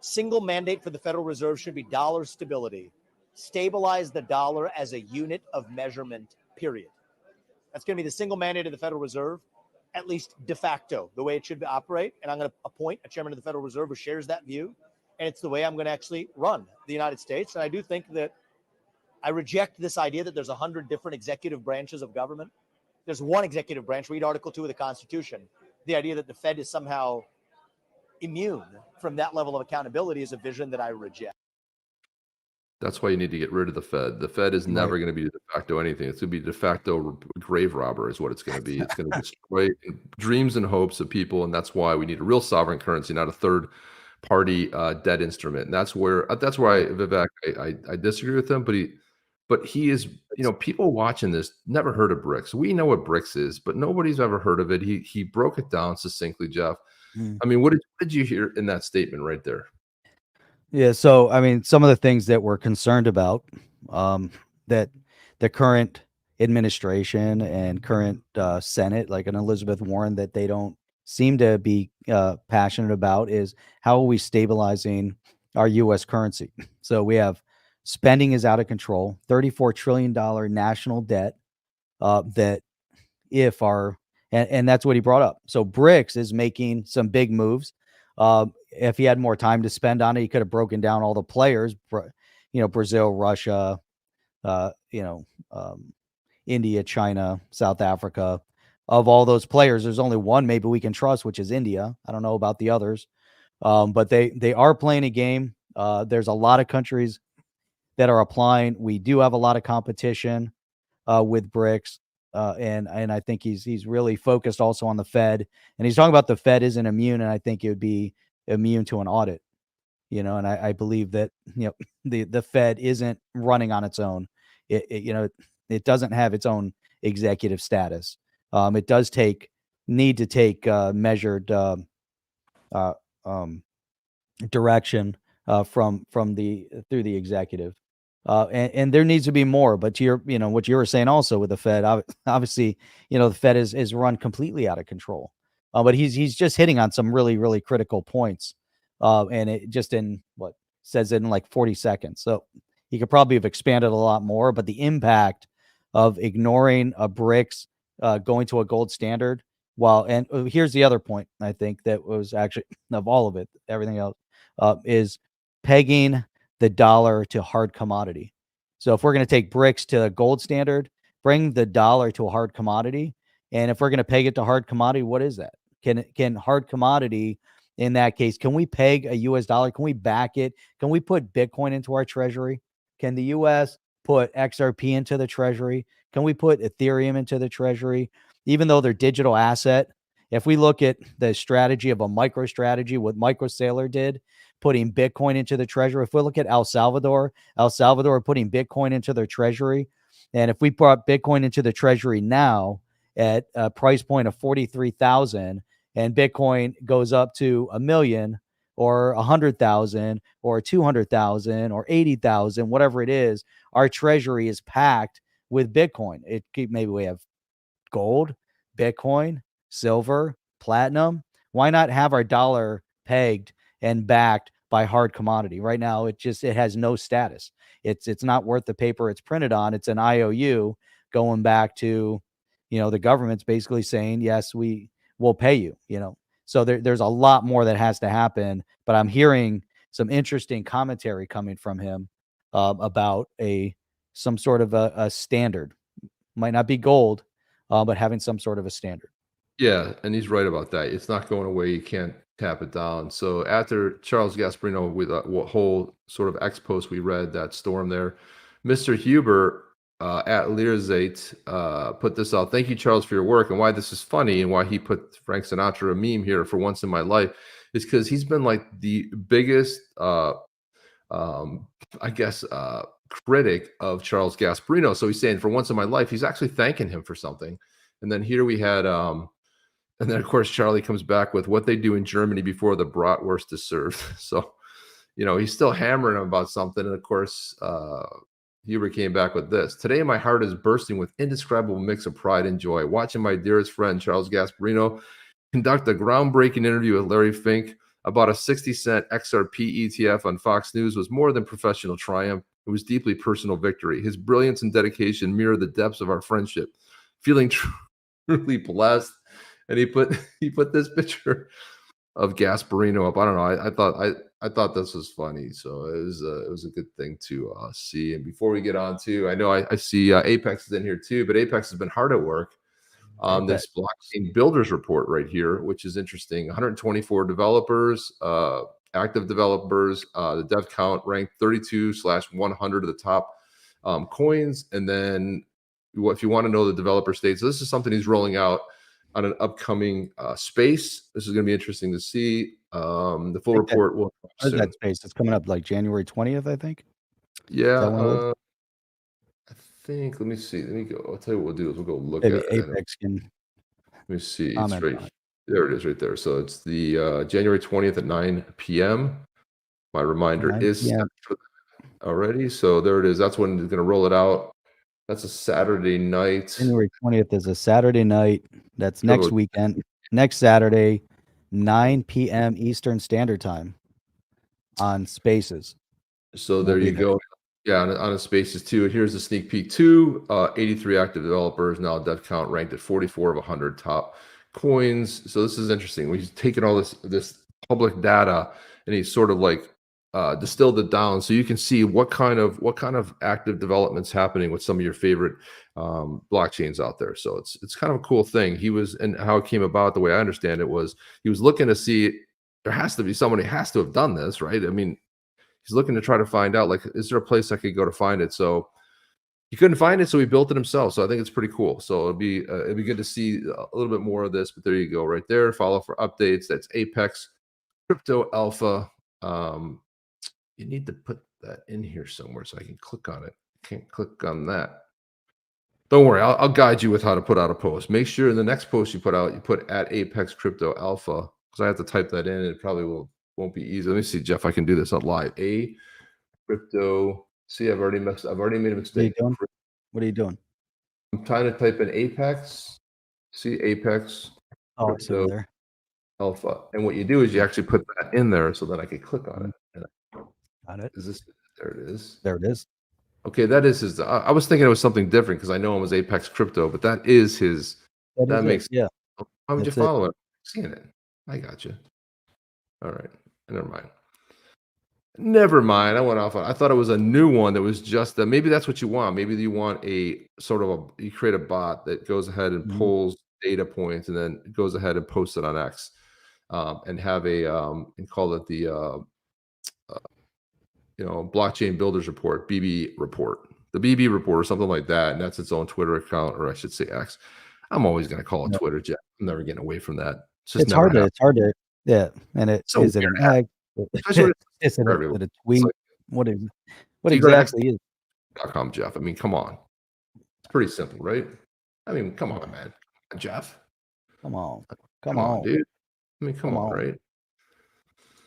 Single mandate for the Federal Reserve should be dollar stability. Stabilize the dollar as a unit of measurement, period. That's going to be the single mandate of the Federal Reserve, at least de facto, the way it should operate. And I'm going to appoint a chairman of the Federal Reserve who shares that view. And it's the way I'm going to actually run the United States. And I do think that I reject this idea that there's 100 different executive branches of government. There's one executive branch. Read Article 2 of the Constitution. The idea that the Fed is somehow immune from that level of accountability is a vision that I reject. That's why you need to get rid of the Fed. The Fed is never going to be de facto anything. It's going to be de facto grave robber is what it's going to be. It's going to destroy dreams and hopes of people, and that's why we need a real sovereign currency, not a third-party debt instrument. And that's why Vivek, I disagree with him, but he is, people watching this never heard of BRICS. We know what BRICS is, but nobody's ever heard of it. He broke it down succinctly, Jeff. I mean, what did you hear in that statement right there? Yeah, so I mean, some of the things that we're concerned about, that the current administration and current Senate, like an Elizabeth Warren, that they don't seem to be passionate about, is how are we stabilizing our U.S. currency? So we have spending is out of control, $34 trillion national debt, that if our and that's what he brought up. So BRICS is making some big moves. If he had more time to spend on it, he could have broken down all the players, Brazil, Russia, India, China, South Africa. Of all those players, there's only one maybe we can trust, which is India. I don't know about the others, but they are playing a game. There's a lot of countries that are applying. We do have a lot of competition with BRICS. And I think he's really focused also on the Fed, and he's talking about the Fed isn't immune, and I think it would be immune to an audit, and I believe that the Fed isn't running on its own. It doesn't have its own executive status. It does need to take measured direction through the executive. And there needs to be more, but to your, what you were saying also with the Fed, obviously, the Fed is run completely out of control. But he's just hitting on some really, really critical points. And it just says it in like 40 seconds. So he could probably have expanded a lot more, but the impact of ignoring a BRICS, going to a gold standard. And here's the other point, I think, that was actually of all of it, everything else, is pegging the dollar to hard commodity. So if we're going to take BRICS to a gold standard, bring the dollar to a hard commodity. And if we're going to peg it to hard commodity, what is that? Can hard commodity, in that case, can we peg a US dollar? Can we back it? Can we put Bitcoin into our treasury? Can the US put XRP into the treasury? Can we put Ethereum into the treasury? Even though they're digital asset, if we look at the strategy of a micro strategy, what Michael Saylor did, putting Bitcoin into the treasury. If we look at El Salvador putting Bitcoin into their treasury. And if we brought Bitcoin into the treasury now at a price point of 43,000 and Bitcoin goes up to $1 million, or 100,000 or 200,000 or 80,000, whatever it is, our treasury is packed with Bitcoin. Maybe we have gold, Bitcoin, silver, platinum. Why not have our dollar pegged and backed by hard commodity? Right now, it has no status. It's not worth the paper it's printed on. It's an IOU going back to, the government's basically saying, yes, we will pay you, So there's a lot more that has to happen, but I'm hearing some interesting commentary coming from him about some sort of a standard. Might not be gold, but having some sort of a standard. Yeah, and he's right about that. It's not going away. You can't tap it down. So after Charles Gasparino, with a whole sort of X post we read, that storm there, Mr. Huber at Learzate put this out. Thank you, Charles, for your work. And why this is funny and why he put Frank Sinatra a meme here for once in my life is because he's been like the biggest, I guess, critic of Charles Gasparino. So he's saying for once in my life, he's actually thanking him for something. And then here we had, and then of course, Charlie comes back with what they do in Germany before the bratwurst is served. So, he's still hammering him about something. And of course, Huber came back with this. Today, my heart is bursting with indescribable mix of pride and joy, watching my dearest friend, Charles Gasparino, conduct a groundbreaking interview with Larry Fink about a 60-cent XRP ETF on Fox News was more than professional triumph. It was deeply personal victory. His brilliance and dedication mirror the depths of our friendship. Feeling truly blessed. And he put this picture of Gasparino up. I don't know. I thought this was funny. So it was a good thing to see. And before we get on to, I know I see Apex is in here too, but Apex has been hard at work on this blockchain builders report right here, which is interesting. 124 developers, active developers. The dev count ranked 32/100 of the top coins. And then if you want to know the developer state, so this is something he's rolling out on an upcoming space. This is going to be interesting to see. The full report will. That space? It's coming up like January 20th, I think. Yeah. I think. Let me see. Let me go. I'll tell you what we'll do is we'll go look at Apex can. Let me see. It's right there. It is right there. So it's the January 20th at 9 p.m. My reminder is set for that already. So there it is. That's when they're going to roll it out. That's a Saturday night. January 20th is a Saturday night. That's next weekend. Next Saturday, 9 p.m. Eastern Standard Time on Spaces. So there you go. Yeah, on a Spaces too. Here's a sneak peek too. 83 active developers, now dev count ranked at 44 of 100 top coins. So this is interesting. He's taken all this public data and he's sort of like distilled it down so you can see what kind of active developments happening with some of your favorite blockchains out there. So it's kind of a cool thing. And how it came about, the way I understand it, was he was looking to see, there has to be someone who has to have done this, right? I mean, he's looking to try to find out, like, is there a place I could go to find it? So he couldn't find it, so he built it himself. So I think it's pretty cool. So it'd be good to see a little bit more of this. But there you go, right there. Follow for updates. That's Apex Crypto Alpha. You need to put that in here somewhere so I can click on it. Can't click on that. Don't worry, I'll guide you with how to put out a post. Make sure in the next post you put out, you put at Apex Crypto Alpha, because I have to type that in. It probably won't be easy. Let me see, Jeff. I can do this on live. A crypto. See, I've already made a mistake. What are you doing? I'm trying to type in Apex. See, Apex Crypto there. Alpha. And what you do is you actually put that in there so that I can click on it. Got it. There it is. There it is. Okay, that is his. I was thinking it was something different because I know him as Apex Crypto, but that is his. That makes sense. Yeah. Why would you follow it? Seeing it. I got you. All right. Never mind. I went off. I thought it was a new one that was just that. Maybe that's what you want. Maybe you want a sort of you create a bot that goes ahead and pulls data points and then goes ahead and posts it on X, and have and call it the blockchain builders report, BB report, the BB report or something like that. And that's its own Twitter account, or I should say X. I'm always going to call it Twitter, Jeff. I'm never getting away from that. It's hard to, yeah. And is it an egg? Is it a tweet? What exactly is .com, Jeff? I mean, come on. It's pretty simple, right? I mean, come on, man. Jeff. Come on, dude. I mean, come on, right?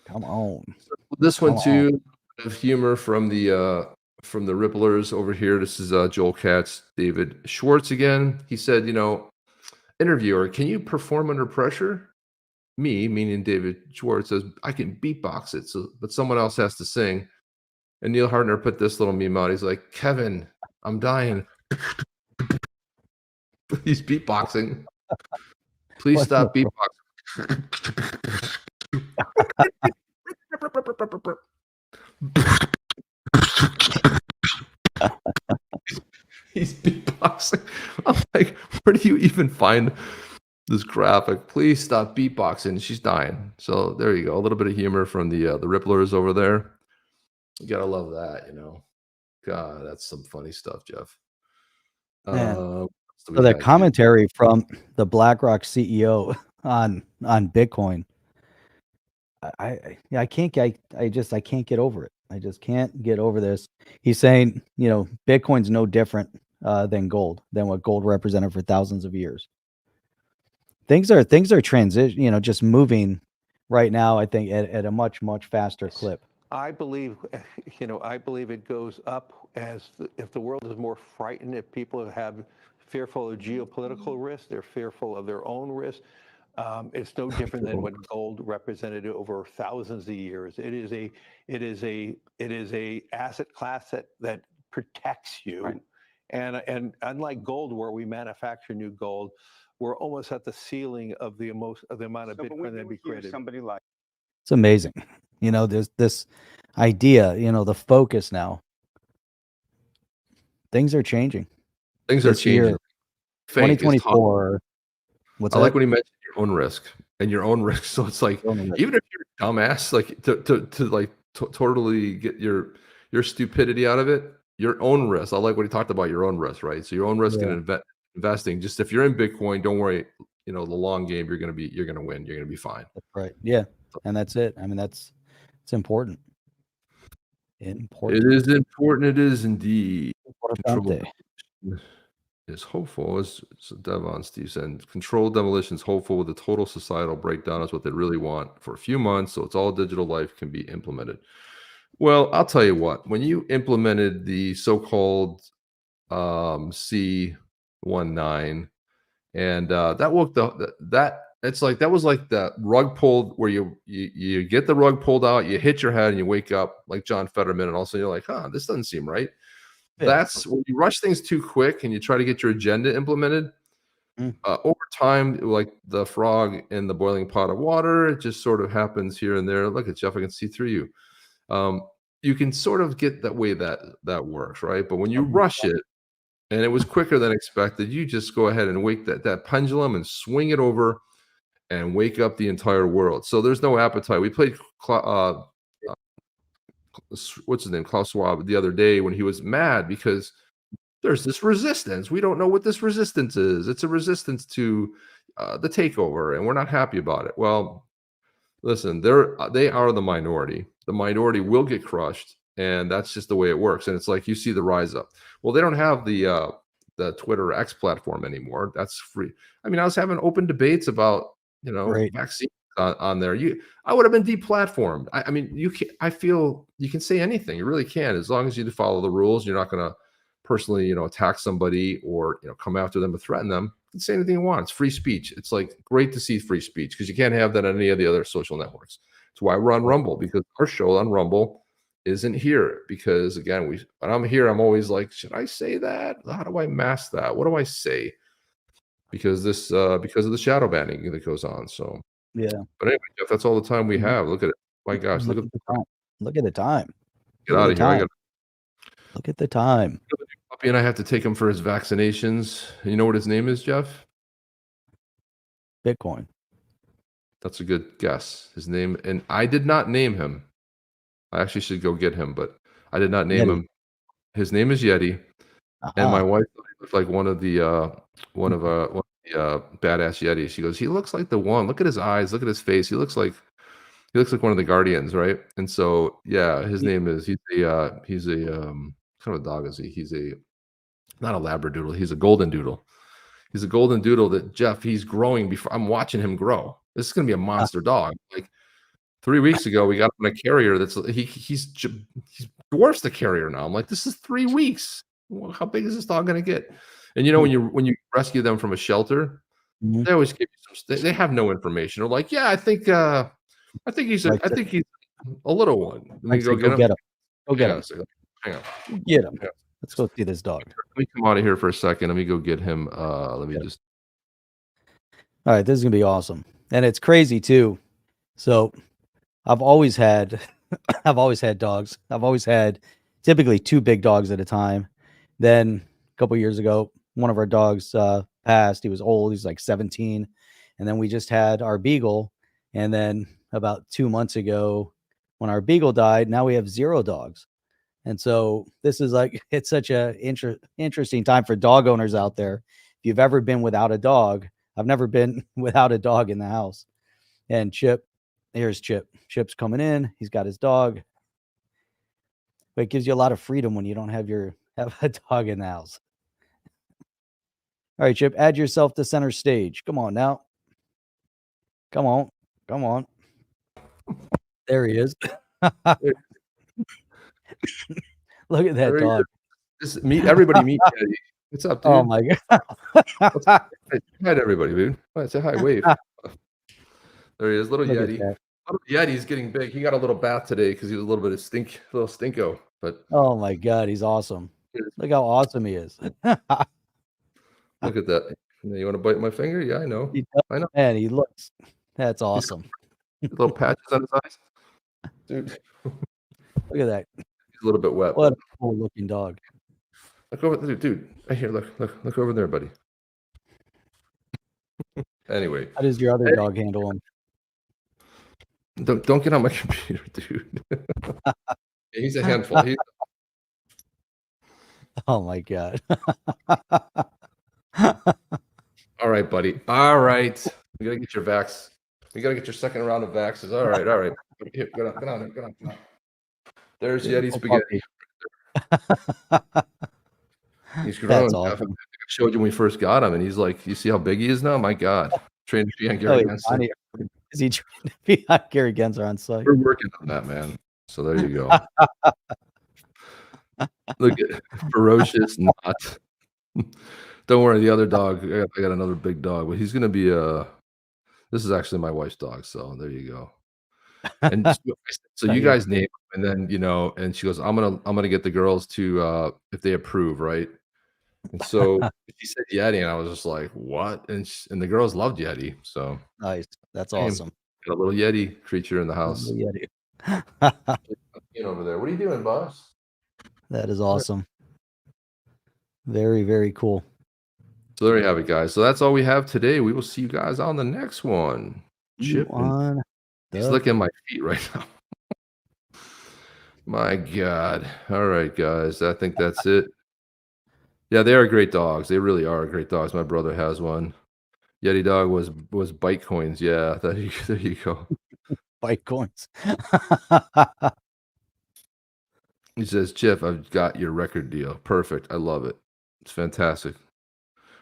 Come on. This one Come too, of humor from the Ripplers over here. This is Joel Katz, David Schwartz again. He said, interviewer, can you perform under pressure? Me, meaning David Schwartz, says I can beatbox it, but someone else has to sing. And Neil Hartner put this little meme out. He's like, Kevin, I'm dying. He's beatboxing. Please stop beatboxing. He's beatboxing. I'm like, where do you even find this graphic? Please stop beatboxing. She's dying. So there you go. A little bit of humor from the Ripplers over there. You gotta love that, God, that's some funny stuff, Jeff. So the commentary from the BlackRock CEO on Bitcoin, I can't get over it. I just can't get over this. He's saying, Bitcoin's no different than gold, than what gold represented for thousands of years. Things are transition, just moving right now, I think at a much faster clip. I believe, it goes up if the world is more frightened, if people have fearful of geopolitical risk, they're fearful of their own risk. It's no different than what gold represented over thousands of years. It is a asset class that protects you. Right. And unlike gold, where we manufacture new gold, we're almost at the ceiling of the amount of Bitcoin that be created. It's amazing. There's this idea, the focus now. Things are changing. Things are changing. 2024. I like when he mentioned your own risk and your own risk. So it's like, even if you're a dumbass, like to totally get your stupidity out of it, your own risk. I like what he talked about, your own risk, right? So your own risk in investing. Just if you're in Bitcoin, don't worry. The long game, you're gonna win. You're gonna be fine. That's right. Yeah, and that's it. I mean, it's important. Important. It is important. It is indeed. Control is hopeful, as Devon Steve said. Controlled demolition is hopeful with the total societal breakdown is what they really want for a few months. So it's all digital life can be implemented. Well, I'll tell you what. When you implemented the so-called C19, and that worked, it's like that was like the rug pulled, where you get the rug pulled out, you hit your head, and you wake up like John Fetterman, and also you're like, this doesn't seem right. Yeah. That's when you rush things too quick and you try to get your agenda implemented. Over time, like the frog in the boiling pot of water, it just sort of happens here and there. Look at Jeff, I can see through you. You can sort of get that way that works, right? But when you rush it, and it was quicker than expected, you just go ahead and wake that pendulum and swing it over and wake up the entire world. So there's no appetite. We played what's his name, Klaus Schwab, the other day when he was mad because there's this resistance. We don't know what this resistance is. It's a resistance to the takeover, and we're not happy about it. Well, listen, they are the minority. The minority will get crushed, and that's just the way it works. And it's like you see the rise up. Well, they don't have the Twitter X platform anymore. That's free. I mean, I was having open debates about vaccines on there. I would have been deplatformed. I mean, I feel you can say anything. You really can, as long as you follow the rules. You're not going to personally, attack somebody or come after them or threaten them. You can say anything you want. It's free speech. It's like great to see free speech because you can't have that on any of the other social networks. That's why we're on Rumble, because our show on Rumble isn't here. Because again, when I'm here, I'm always like, should I say that? How do I mask that? What do I say? Because because of the shadow banning that goes on. So yeah. But anyway, Jeff, that's all the time we have. Look at it. My gosh, look at the time. Look at the time. Get out of here. Look at the time. Puppy and I have to take him for his vaccinations. You know what his name is, Jeff? Bitcoin. That's a good guess. His name, and I did not name him. I actually should go get him, but I did not name him. His name is Yeti. And my wife looked like one of the badass Yetis. She goes, he looks like the one. Look at his eyes. Look at his face. He looks like one of the Guardians, right? And so, yeah, his name is. He's a kind of a dog is he? He's not a Labradoodle. He's a Golden Doodle. He's a Golden Doodle that Jeff. He's growing before I'm watching him grow. This is gonna be a monster dog. Like 3 weeks ago, we got him on a carrier that's he's dwarfs the carrier now. I'm like, this is 3 weeks. Well, how big is this dog going to get? And when you rescue them from a shelter, they always give you some. They have no information. They're like, yeah, I think he's a little one. Let me go get him. Go get him. Hang on. Get him. Let's go see this dog. Let me come out of here for a second. Let me go get him. Let me just. All right, this is gonna be awesome, and it's crazy too. So, I've always had dogs. I've always had typically 2 big dogs at a time. Then a couple years ago, one of our dogs passed. He was old. He's like 17, and then we just had our beagle. And then about 2 months ago, when our beagle died, now we have 0 dogs. And so this is like, it's such a interesting time for dog owners out there. If you've ever been without a dog, I've never been without a dog in the house. And Chip, here's Chip. Chip's coming in. He's got his dog. But it gives you a lot of freedom when you don't have a dog in the house. All right, Chip, add yourself to center stage. Come on now. Come on. There he is. Look at that dog. Everybody meet Yeti. What's up, dude? Oh my god. Hey, hi to everybody, dude. Say hi, wave. There he is, little Look at Yeti. that. Little Yeti's getting big. He got a little bath today because he was a little bit of little stinko. But Oh my god, he's awesome. Look how awesome he is. look at that. You want to bite my finger? Yeah, I know. I know. Man, he looks. That's awesome. Little patches on his eyes. Dude. Look at that. He's a little bit wet. What a cool looking dog. Look over there, dude. Right here, look over there, buddy. Anyway. How does your other dog handle him? Don't get on my computer, dude. He's a handful. Oh my god. All right, buddy. All right. We gotta get your vax. You gotta get your second round of vaxes. All right. Here, get on. There's Yeti spaghetti. He's grown. That's awesome. I showed you when we first got him, and he's like, you see how big he is now? My God. Trained to be on Gary Gensler. Is he trying to be on Gary Gensler on site? We're working on that, man. So there you go. Look at ferocious not. Don't worry, the other dog. I got another big dog, but he's gonna be this is actually my wife's dog, so there you go. And so you guys name him, and then and she goes, I'm gonna get the girls to if they approve, right? And so she said Yeti, and I was just like, what? And the girls loved Yeti, so Nice. That's awesome. got a little Yeti creature in the house. Yeti. Over there. What are you doing, boss? That is awesome. Very, very cool. So there you have it, guys. So that's all we have today. We will see you guys on the next one. Chip On he's looking at my feet right now. My God. All right, guys. I think that's it. Yeah, they are great dogs. They really are great dogs. My brother has one. Yeti dog was Bytecoins. Yeah, there you go. Bytecoins. He says, Chip, I've got your record deal. Perfect. I love it. It's fantastic.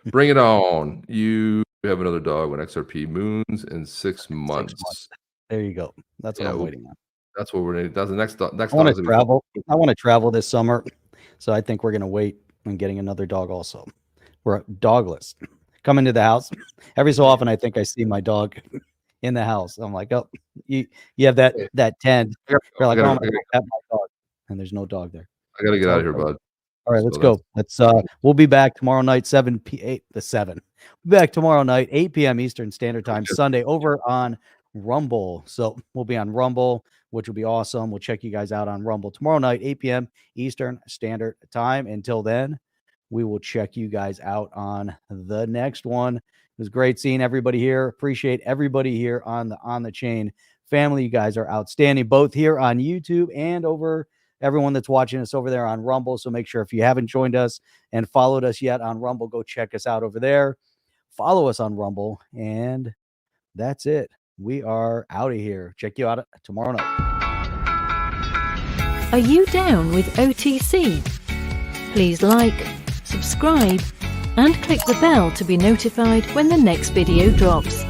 Bring it on. You have another dog when XRP moons in 6 months. There you go. That's what I'm waiting on. That's what we're. That's the next. I want to travel. I want to travel this summer, so I think we're going to wait on getting another dog. Also, we're dogless. Come into the house every so often. I think I see my dog in the house. I'm like, oh, you have that tent. You're like, oh, I have my dog, and there's no dog there. I gotta get out of here, bud. All right, let's go. We'll be back tomorrow night, 7 p.m. We'll be back tomorrow night, 8 p.m. Eastern Standard Time, Sunday, over on Rumble. So we'll be on Rumble, which will be awesome. We'll check you guys out on Rumble tomorrow night, 8 p.m. Eastern Standard Time. Until then, we will check you guys out on the next one. It was great seeing everybody here. Appreciate everybody here on the chain family. You guys are outstanding, both here on YouTube and over everyone that's watching us over there on Rumble. So make sure if you haven't joined us and followed us yet on Rumble, go check us out over there. Follow us on Rumble. And that's it. We are out of here. Check you out tomorrow night. Are you down with OTC? Please like, subscribe, and click the bell to be notified when the next video drops.